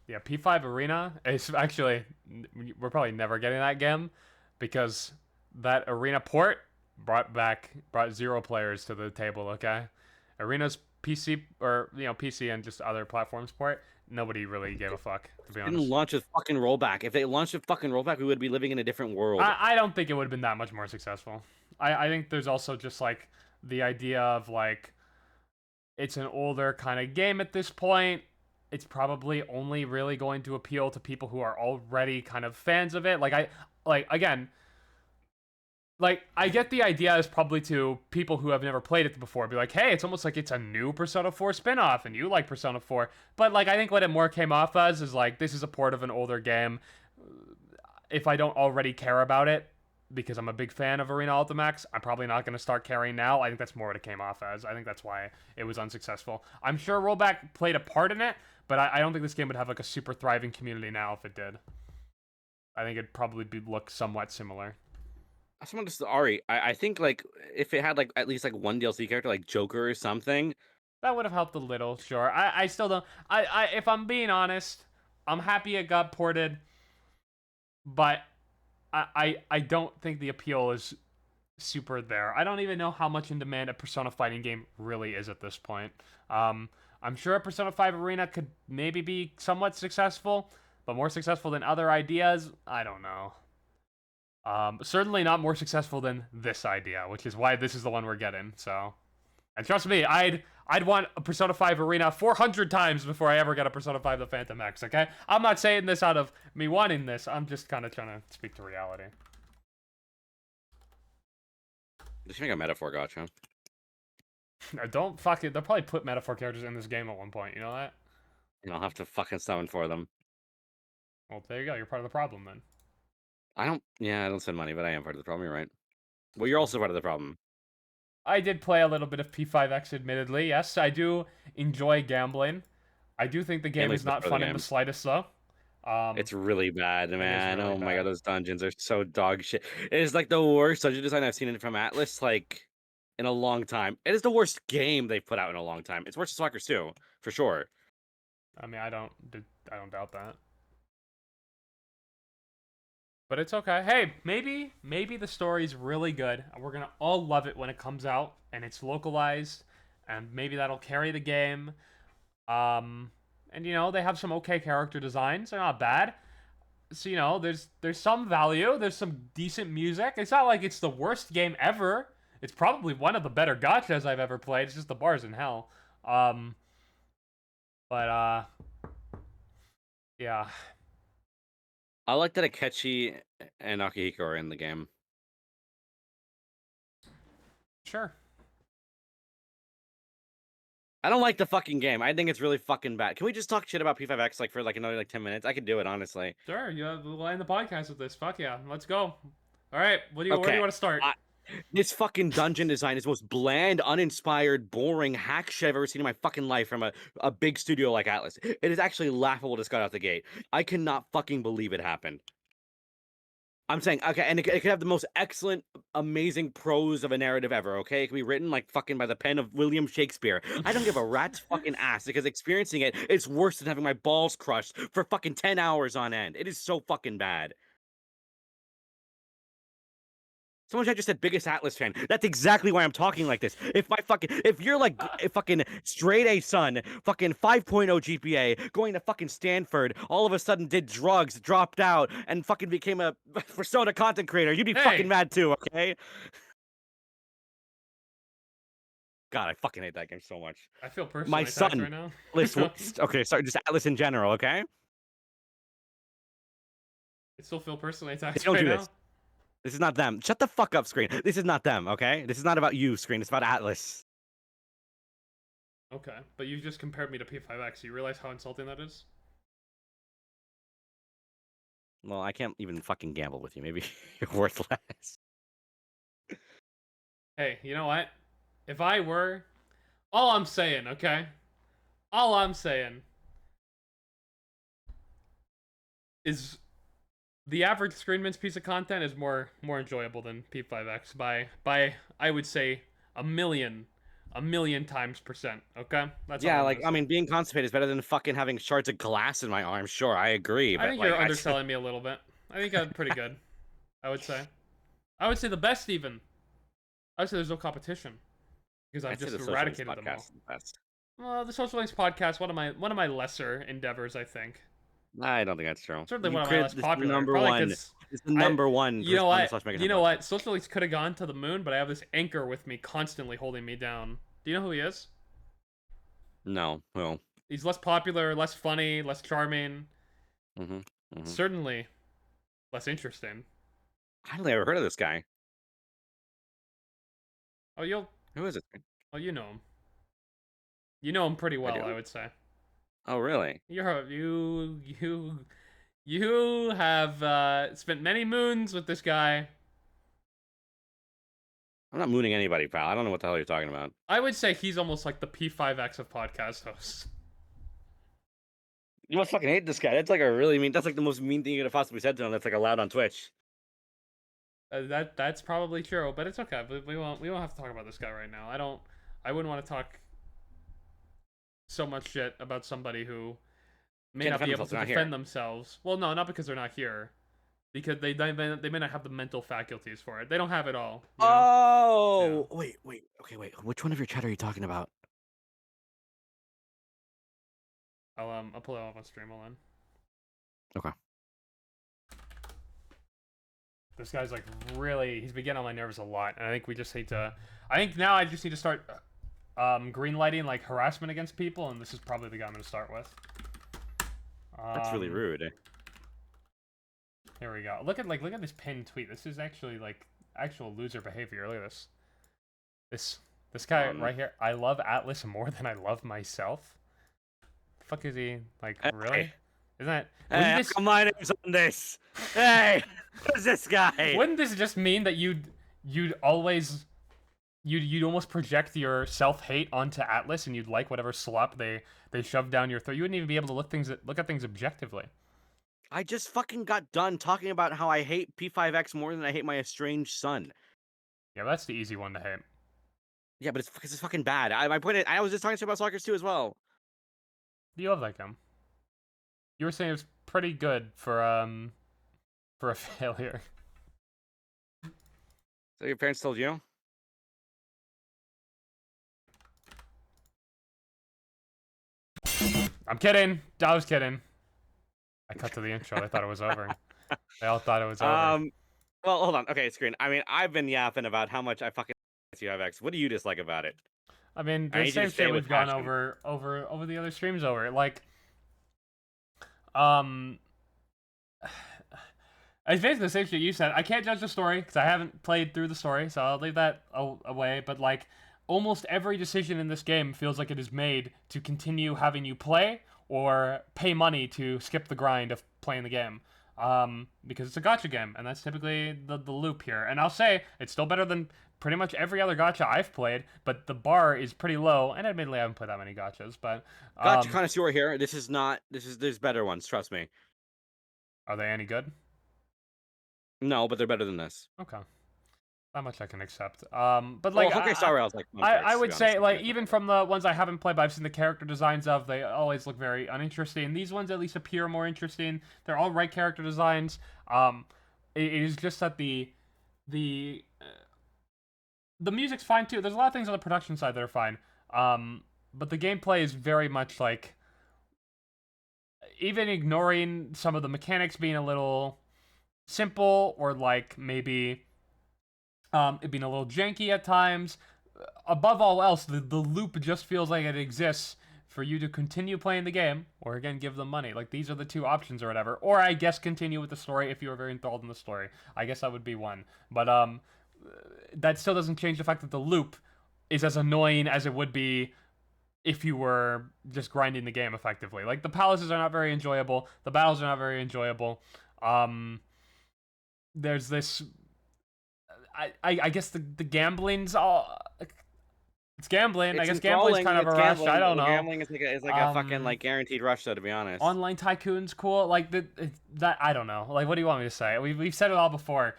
Yeah, P5 Arena is actually we're probably never getting that game because that Arena port brought 0 players to the table. Okay, Arena's PC or PC and just other platforms port. Nobody really gave a fuck, to be Didn't honest. launch a fucking rollback. If they launched a fucking rollback, we would be living in a different world. I don't think it would have been that much more successful. I think there's also just like the idea of like it's an older kind of game at this point. It's probably only really going to appeal to people who are already kind of fans of it. Again, I get the idea is probably to people who have never played it before. Be like, hey, it's almost like it's a new Persona 4 spin-off, and you like Persona 4. But like, I think what it more came off as is like, this is a port of an older game. If I don't already care about it, because I'm a big fan of Arena Ultimax, I'm probably not going to start caring now. I think that's more what it came off as. I think that's why it was unsuccessful. I'm sure rollback played a part in it, but I don't think this game would have like a super thriving community now if it did. I think it'd probably look somewhat similar. Someone just Ari. I think like if it had like at least like one DLC character like Joker or something. That would have helped a little, sure. I still don't. If I'm being honest, I'm happy it got ported, but I don't think the appeal is super there. I don't even know how much in demand a Persona fighting game really is at this point. I'm sure a Persona 5 Arena could maybe be somewhat successful, but more successful than other ideas, I don't know. Certainly not more successful than this idea, which is why this is the one we're getting. So, and trust me, I'd want a Persona 5 Arena 400 times before I ever get a Persona 5 The Phantom X. Okay, I'm not saying this out of me wanting this. I'm just kind of trying to speak to reality. They should make a metaphor gotcha. Don't fucking. They'll probably put metaphor characters in this game at one point. You know that? And I'll have to fucking summon for them. Well, there you go. You're part of the problem then. I don't spend money, but I am part of the problem. You're right. Well, you're also part of the problem. I did play a little bit of P5X, admittedly. Yes, I do enjoy gambling. I do think the game Gambling's is not the fun in game. the slightest, though. It's really bad, man. really Oh my bad. god, those dungeons are so dog shit. It is like the worst dungeon design I've seen from Atlus like in a long time. It is the worst game they've put out in a long time. It's worse than Soccer 2, for sure. I mean, I don't doubt that. But it's okay. Hey, maybe the story's really good, and we're gonna all love it when it comes out, and it's localized, and maybe that'll carry the game. And they have some okay character designs. They're not bad. So there's some value. There's some decent music. It's not like it's the worst game ever. It's probably one of the better gachas I've ever played. It's just the bar's in hell. But yeah. I like that Akechi and Akihiko are in the game. Sure. I don't like the fucking game. I think it's really fucking bad. Can we just talk shit about P5X like for like another like 10 minutes? I could do it, honestly. Sure, we'll end the podcast with this. Fuck yeah, let's go. All right, where do you want to start? This fucking dungeon design is the most bland, uninspired, boring hack shit I've ever seen in my fucking life from a big studio like Atlus. It is actually laughable to start out the gate. I cannot fucking believe it happened. I'm saying, okay, and it could have the most excellent, amazing prose of a narrative ever, okay? It could be written like fucking by the pen of William Shakespeare. I don't give a rat's fucking ass because experiencing it is worse than having my balls crushed for fucking 10 hours on end. It is so fucking bad. Someone just said biggest Atlas fan. That's exactly why I'm talking like this. If you're like a fucking straight A son, fucking 5.0 GPA, going to fucking Stanford, all of a sudden did drugs, dropped out, and fucking became a persona content creator, you'd be Hey. fucking mad too, okay? God, I fucking hate that game so much. I feel personally My attacked son, right now. okay, sorry, just Atlas in general, okay? I still feel personally attacked Don't right do now. this. This is not them. Shut the fuck up, Screen. This is not them, okay? This is not about you, Screen. It's about Atlas. Okay, but you just compared me to P5X. You realize how insulting that is? Well, I can't even fucking gamble with you. Maybe you're worthless. Hey, you know what? If I were... All I'm saying, okay? All I'm saying is the average Screenments piece of content is more enjoyable than P5X by I would say a million times %, okay? That's all Yeah, I'm like, gonna I say. mean, being constipated is better than fucking having shards of glass in my arm. Sure, I agree. I But think like, you're underselling me a little bit. I think I'm pretty good. I would say the best even. I would say there's no competition because I've I'd say just the Social Links eradicated them all. podcast is the best. Well, the Social Links podcast, one of my lesser endeavors, I think. I don't think that's true. Certainly You one of my created less this popular. number Probably one. because It's the number one. you know what? Slash Megaton You know podcast. what? Social Links could have gone to the moon, but I have this anchor with me, constantly holding me down. Do you know who he is? No. Well. He's less popular, less funny, less charming. Mm-hmm. Mm-hmm. Certainly less interesting. I don't think I've ever heard of this guy. Oh, Who is it? you know him. You know him pretty well, do? I would say. Oh, really? You have spent many moons with this guy. I'm not mooning anybody, pal. I don't know what the hell you're talking about. I would say he's almost like the P5X of podcast hosts. You must fucking hate this guy. That's like a really mean. That's like the most mean thing you could have possibly said to him. That's like allowed on Twitch. That's probably true, but it's okay. But we won't have to talk about this guy right now. I wouldn't want to talk so much shit about somebody who may not be able to defend themselves. Well, no, not because they're not here. Because they may not have the mental faculties for it. They don't have it all. You know? Oh, yeah. Wait. Okay, wait. Which one of your chat are you talking about? I'll pull it off on stream. Hold on. Okay. This guy's like he's been getting on my nerves a lot, and I think we just need to. I think now I just need to start green lighting like harassment against people, and this is probably the guy I'm gonna start with. That's really rude. Here we go. Look at this pinned tweet. This is actually like actual loser behavior. Look at this. This guy right here. I love Atlas more than I love myself. The fuck is he like? Really? Isn't that? Hey, come my name's on this. Hey, who's this guy? Wouldn't this just mean that you'd almost project your self-hate onto Atlas, and you'd like whatever slop they shove down your throat? You wouldn't even be able to look at things objectively. I just fucking got done talking about how I hate P5X more than I hate my estranged son. Yeah, that's the easy one to hate. Yeah, but it's because it's fucking bad. My point is, I was just talking to you about Stalkers 2 as well. You love that game. You were saying it was pretty good for a failure. So your parents told you? I'm kidding. I was kidding. I cut to the intro. I thought it was over. They all thought it was over. Well, hold on. Okay, Screen. I mean, I've been yapping about how much I fucking P5X. What do you dislike about it? I mean, the same shit we've gone over the other streams over. Like, it's basically the same shit you said. I can't judge the story because I haven't played through the story, so I'll leave that away. But like, almost every decision in this game feels like it is made to continue having you play or pay money to skip the grind of playing the game. Because it's a gacha game, and that's typically the loop here. And I'll say it's still better than pretty much every other gacha I've played, but the bar is pretty low. And admittedly, I haven't played that many gachas, but Gacha connoisseur here. There's better ones. Trust me. Are they any good? No, but they're better than this. Okay. That much I can accept. But Well, like, Honkai Star Rail's like I would say, like, even from the ones I haven't played, but I've seen the character designs of, they always look very uninteresting. These ones at least appear more interesting. They're all right character designs. It is just that the music's fine too. There's a lot of things on the production side that are fine. But the gameplay is very much like, even ignoring some of the mechanics being a little simple, or like maybe it being a little janky at times. Above all else, the loop just feels like it exists for you to continue playing the game, or again, give them money. Like, these are the two options or whatever. Or, I guess, continue with the story if you are very enthralled in the story. I guess that would be one. But, that still doesn't change the fact that the loop is as annoying as it would be if you were just grinding the game effectively. Like, the palaces are not very enjoyable. The battles are not very enjoyable. There's this... I guess the gambling's all... It's gambling. I guess gambling's kind of a rush. I don't know. Gambling is like a fucking like guaranteed rush, though. To be honest. Online Tycoon's cool. Like that. I don't know. Like, what do you want me to say? We've said it all before.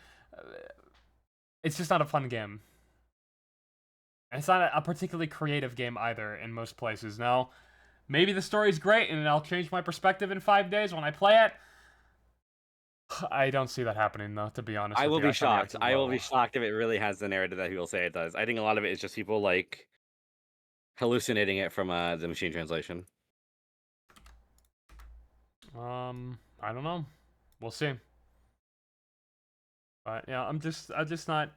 It's just not a fun game. And it's not a particularly creative game either in most places. Now, maybe the story's great and I'll change my perspective in 5 days when I play it. I don't see that happening, though, to be honest. I will be shocked. I will be shocked if it really has the narrative that people say it does. I think a lot of it is just people, like, hallucinating it from the machine translation. I don't know. We'll see. But yeah, I'm just not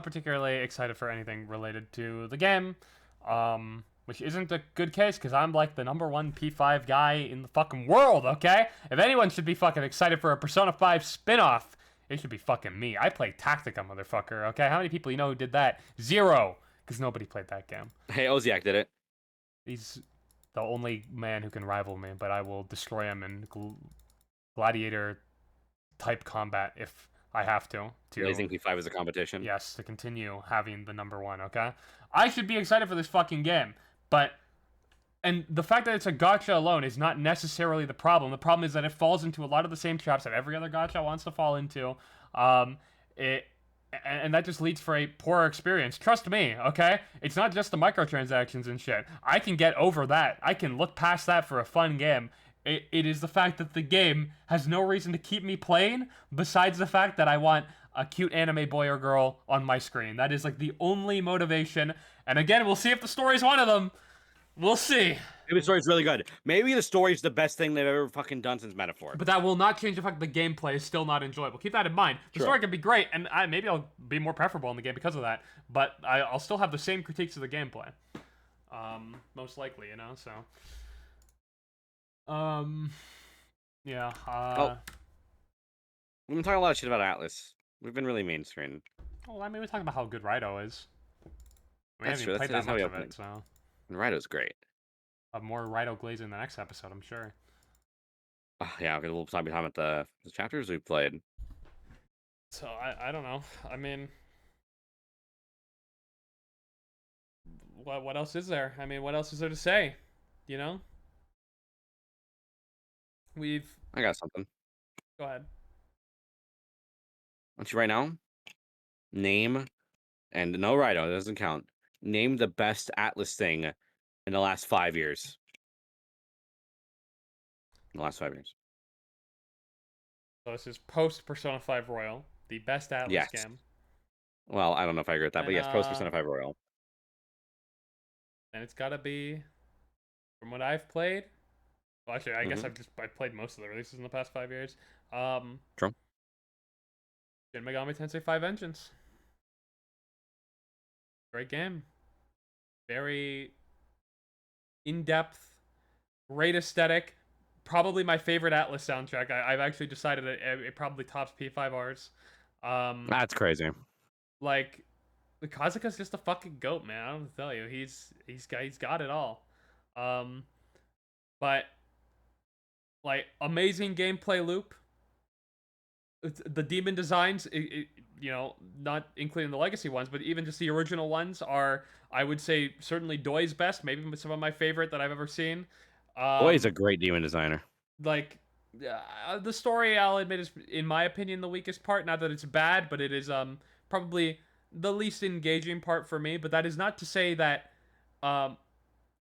particularly excited for anything related to the game. Which isn't a good case, because I'm like the #1 P5 guy in the fucking world, okay? If anyone should be fucking excited for a Persona 5 spin-off, it should be fucking me. I played Tactica, motherfucker, okay? How many people you know who did that? 0! Because nobody played that game. Hey, Oziak did it. He's the only man who can rival me, but I will destroy him in gladiator-type combat if I have to. Raising P5 as a competition. Yes, to continue having the #1, okay? I should be excited for this fucking game. But, and the fact that it's a gacha alone is not necessarily the problem. The problem is that it falls into a lot of the same traps that every other gacha wants to fall into. And that just leads for a poorer experience. Trust me, okay? It's not just the microtransactions and shit. I can get over that. I can look past that for a fun game. It is the fact that the game has no reason to keep me playing besides the fact that I want a cute anime boy or girl on my screen. That is like the only motivation. And again, we'll see if the story's one of them. We'll see. Maybe the story's really good. Maybe the story's the best thing they've ever fucking done since Metaphor. But that will not change the fact that the gameplay is still not enjoyable. Keep that in mind. The story can be great, and maybe I'll be more preferable in the game because of that. But I'll still have the same critiques of the gameplay. Most likely, you know, so... yeah, We've been talking a lot of shit about Atlus. We've been really mainstream. Well, I mean, we're talking about how good Raidou is. We That's haven't true. even played That's that how much we of open. it, so... And Raidou's great. I'll have more Raidou glazing in the next episode, I'm sure. Yeah, okay, we'll talk about the chapters we played. So, I don't know. I mean... What else is there? I mean, what else is there to say? You know? I got something. Go ahead. I want you right now, name, and no Raidou, it doesn't count. Name the best Atlus thing in the last 5 years. In the last 5 years. So this is post Persona 5 Royal, the best Atlus game. Well, I don't know if I agree with that, but yes, post Persona 5 Royal. And it's gotta be, from what I've played. Well, actually, I guess I've played most of the releases in the past 5 years. True. Shin Megami Tensei 5 Vengeance. Great game. Very in-depth, great aesthetic. Probably my favorite Atlus soundtrack. I've actually decided that it probably tops P5Rs. That's crazy. Like, the Kazuka's just a fucking goat, man. I don't tell you. He's got it all. But like, amazing gameplay loop. The demon designs, you know, not including the legacy ones, but even just the original ones are, I would say, certainly Doi's best. Maybe some of my favorite that I've ever seen. Doi's a great demon designer. Like, the story, I'll admit, is in my opinion the weakest part. Not that it's bad, but it is probably the least engaging part for me. But that is not to say that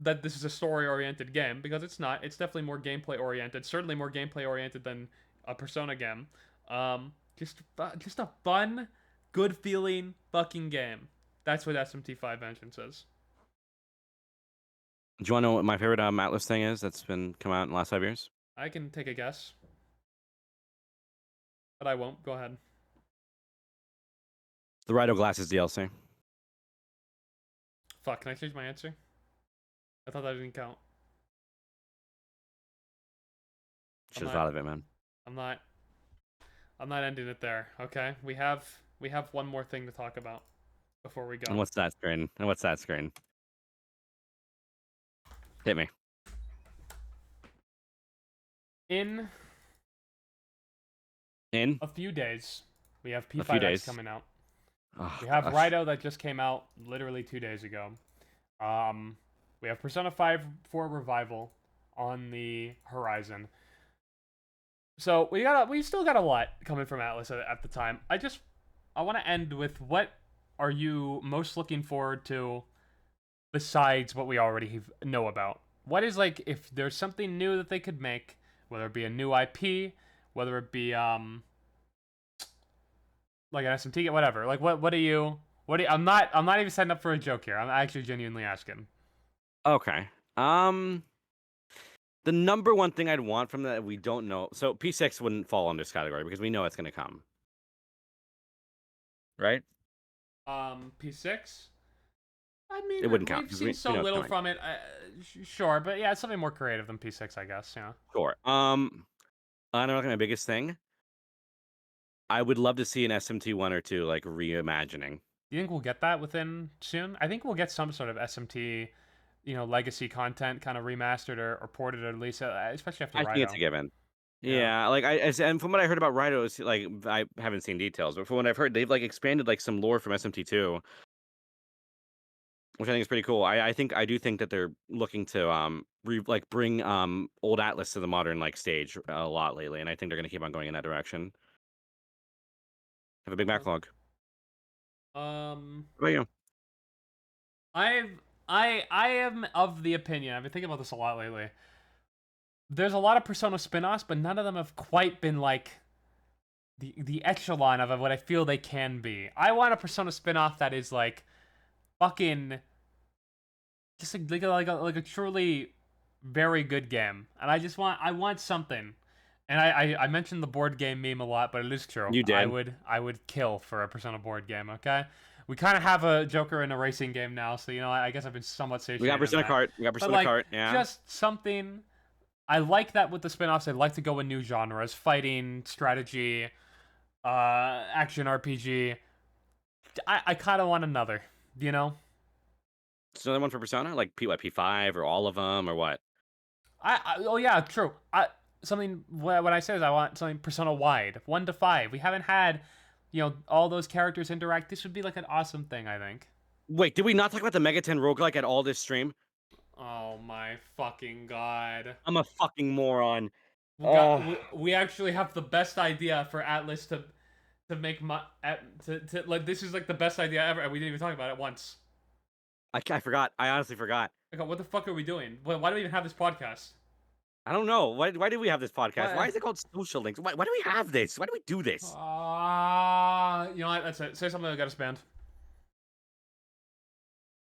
that this is a story-oriented game, because it's not. It's definitely more gameplay-oriented. Certainly more gameplay-oriented than a Persona game. Just a fun, good-feeling fucking game. That's what SMT5 Vengeance is. Do you want to know what my favorite Atlus thing is that's been come out in the last 5 years? I can take a guess, but I won't. Go ahead. The Raidou Glasses DLC. Fuck, can I change my answer? I thought that didn't count. Should have thought of it, man. I'm not ending it there, okay? We have one more thing to talk about before we go. And what's that screen? Hit me. In In? a few days, we have few P5X days. coming out. Oh, We have gosh. Raidou that just came out literally 2 days ago. We have Persona 5 4 Revival on the horizon. So we still got a lot coming from Atlus at the time. I want to end with, what are you most looking forward to besides what we already know about? What is, like, if there's something new that they could make, whether it be a new IP, whether it be like an SMT, whatever. Like, what do you I'm not even setting up for a joke here. I'm actually genuinely asking. Okay. The number one thing I'd want from that we don't know. So P6 wouldn't fall under this category because we know it's going to come. Right? P6. I mean, It wouldn't count, we've 'cause seen we so know it's little coming. from it. Sure, but yeah, it's something more creative than P6, I guess. Yeah. Sure. I don't know, my biggest thing. I would love to see an SMT 1 or 2 like reimagining. Do you think we'll get that within soon? I think we'll get some sort of SMT, legacy content kind of remastered or ported, or at least, especially after I Raidou. think it's a given. Yeah. Yeah, like and from what I heard about Raidou, it's like I haven't seen details, but from what I've heard, they've like expanded like some lore from SMT2, which I think is pretty cool. I do think that they're looking to bring old Atlus to the modern like stage a lot lately, and I think they're gonna keep on going in that direction. Have a big backlog. What about you? I am of the opinion, I've been thinking about this a lot lately. There's a lot of Persona spin-offs, but none of them have quite been like the echelon of what I feel they can be. I want a Persona spin-off that is like fucking just like a truly very good game. And I want something. And I mentioned the board game meme a lot, but it is true. You did. I would kill for a Persona board game, okay? We kind of have a Joker in a racing game now, so I guess I've been somewhat satiated. We got Persona that. Kart. We got But, Persona like, Kart. Yeah. just something. I like that with the spin-offs. I'd like to go in new genres: fighting, strategy, action RPG. I kind of want another. So another one for Persona, like P5 or all of them or what? Oh yeah, true. Something what I said is I want something Persona wide, 1 to 5. We haven't had, all those characters interact. This would be like an awesome thing, I think. Wait, did we not talk about the Mega 10 roguelike at all this stream? Oh my fucking god. I'm a fucking moron. We actually have the best idea for Atlus to make like, this is like the best idea ever, and we didn't even talk about it once. I forgot. I honestly forgot. Like, what the fuck are we doing? Why do we even have this podcast? I don't know. Why do we have this podcast? Why- Why is it called Social Links? Why do we have this? Why do we do this? You know what? That's it. Say something that got us banned.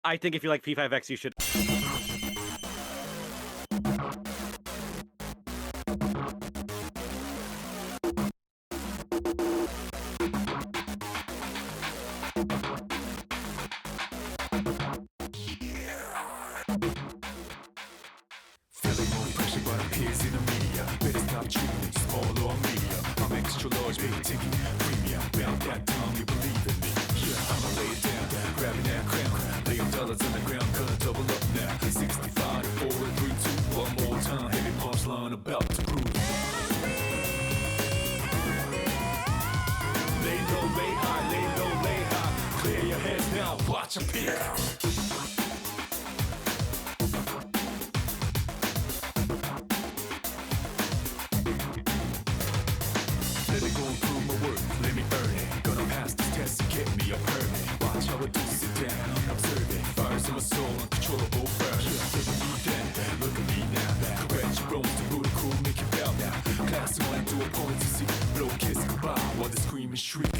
I think if you like P5X, you should. Feeling no pressure, but appears in the media. Better stop treating me small or medium. I'm extra large, big ticket, premium. Round that tongue, you believe in me. Yeah, I'ma lay it down, grabbing that crown. Lay them dollars on the ground, gonna double up now. 65, 4, 3, 2, one more time. Heavy punchline about to prove. Lay low, lay high, lay low, lay high. Clear your heads now, watch a pick. down, observing fires in my soul, uncontrollable pressure. Feeling me then, look at me now. Correct your bones to Buddha cool, make you bow now. Class and land to opponents to see, blow kiss goodbye while they scream and shriek.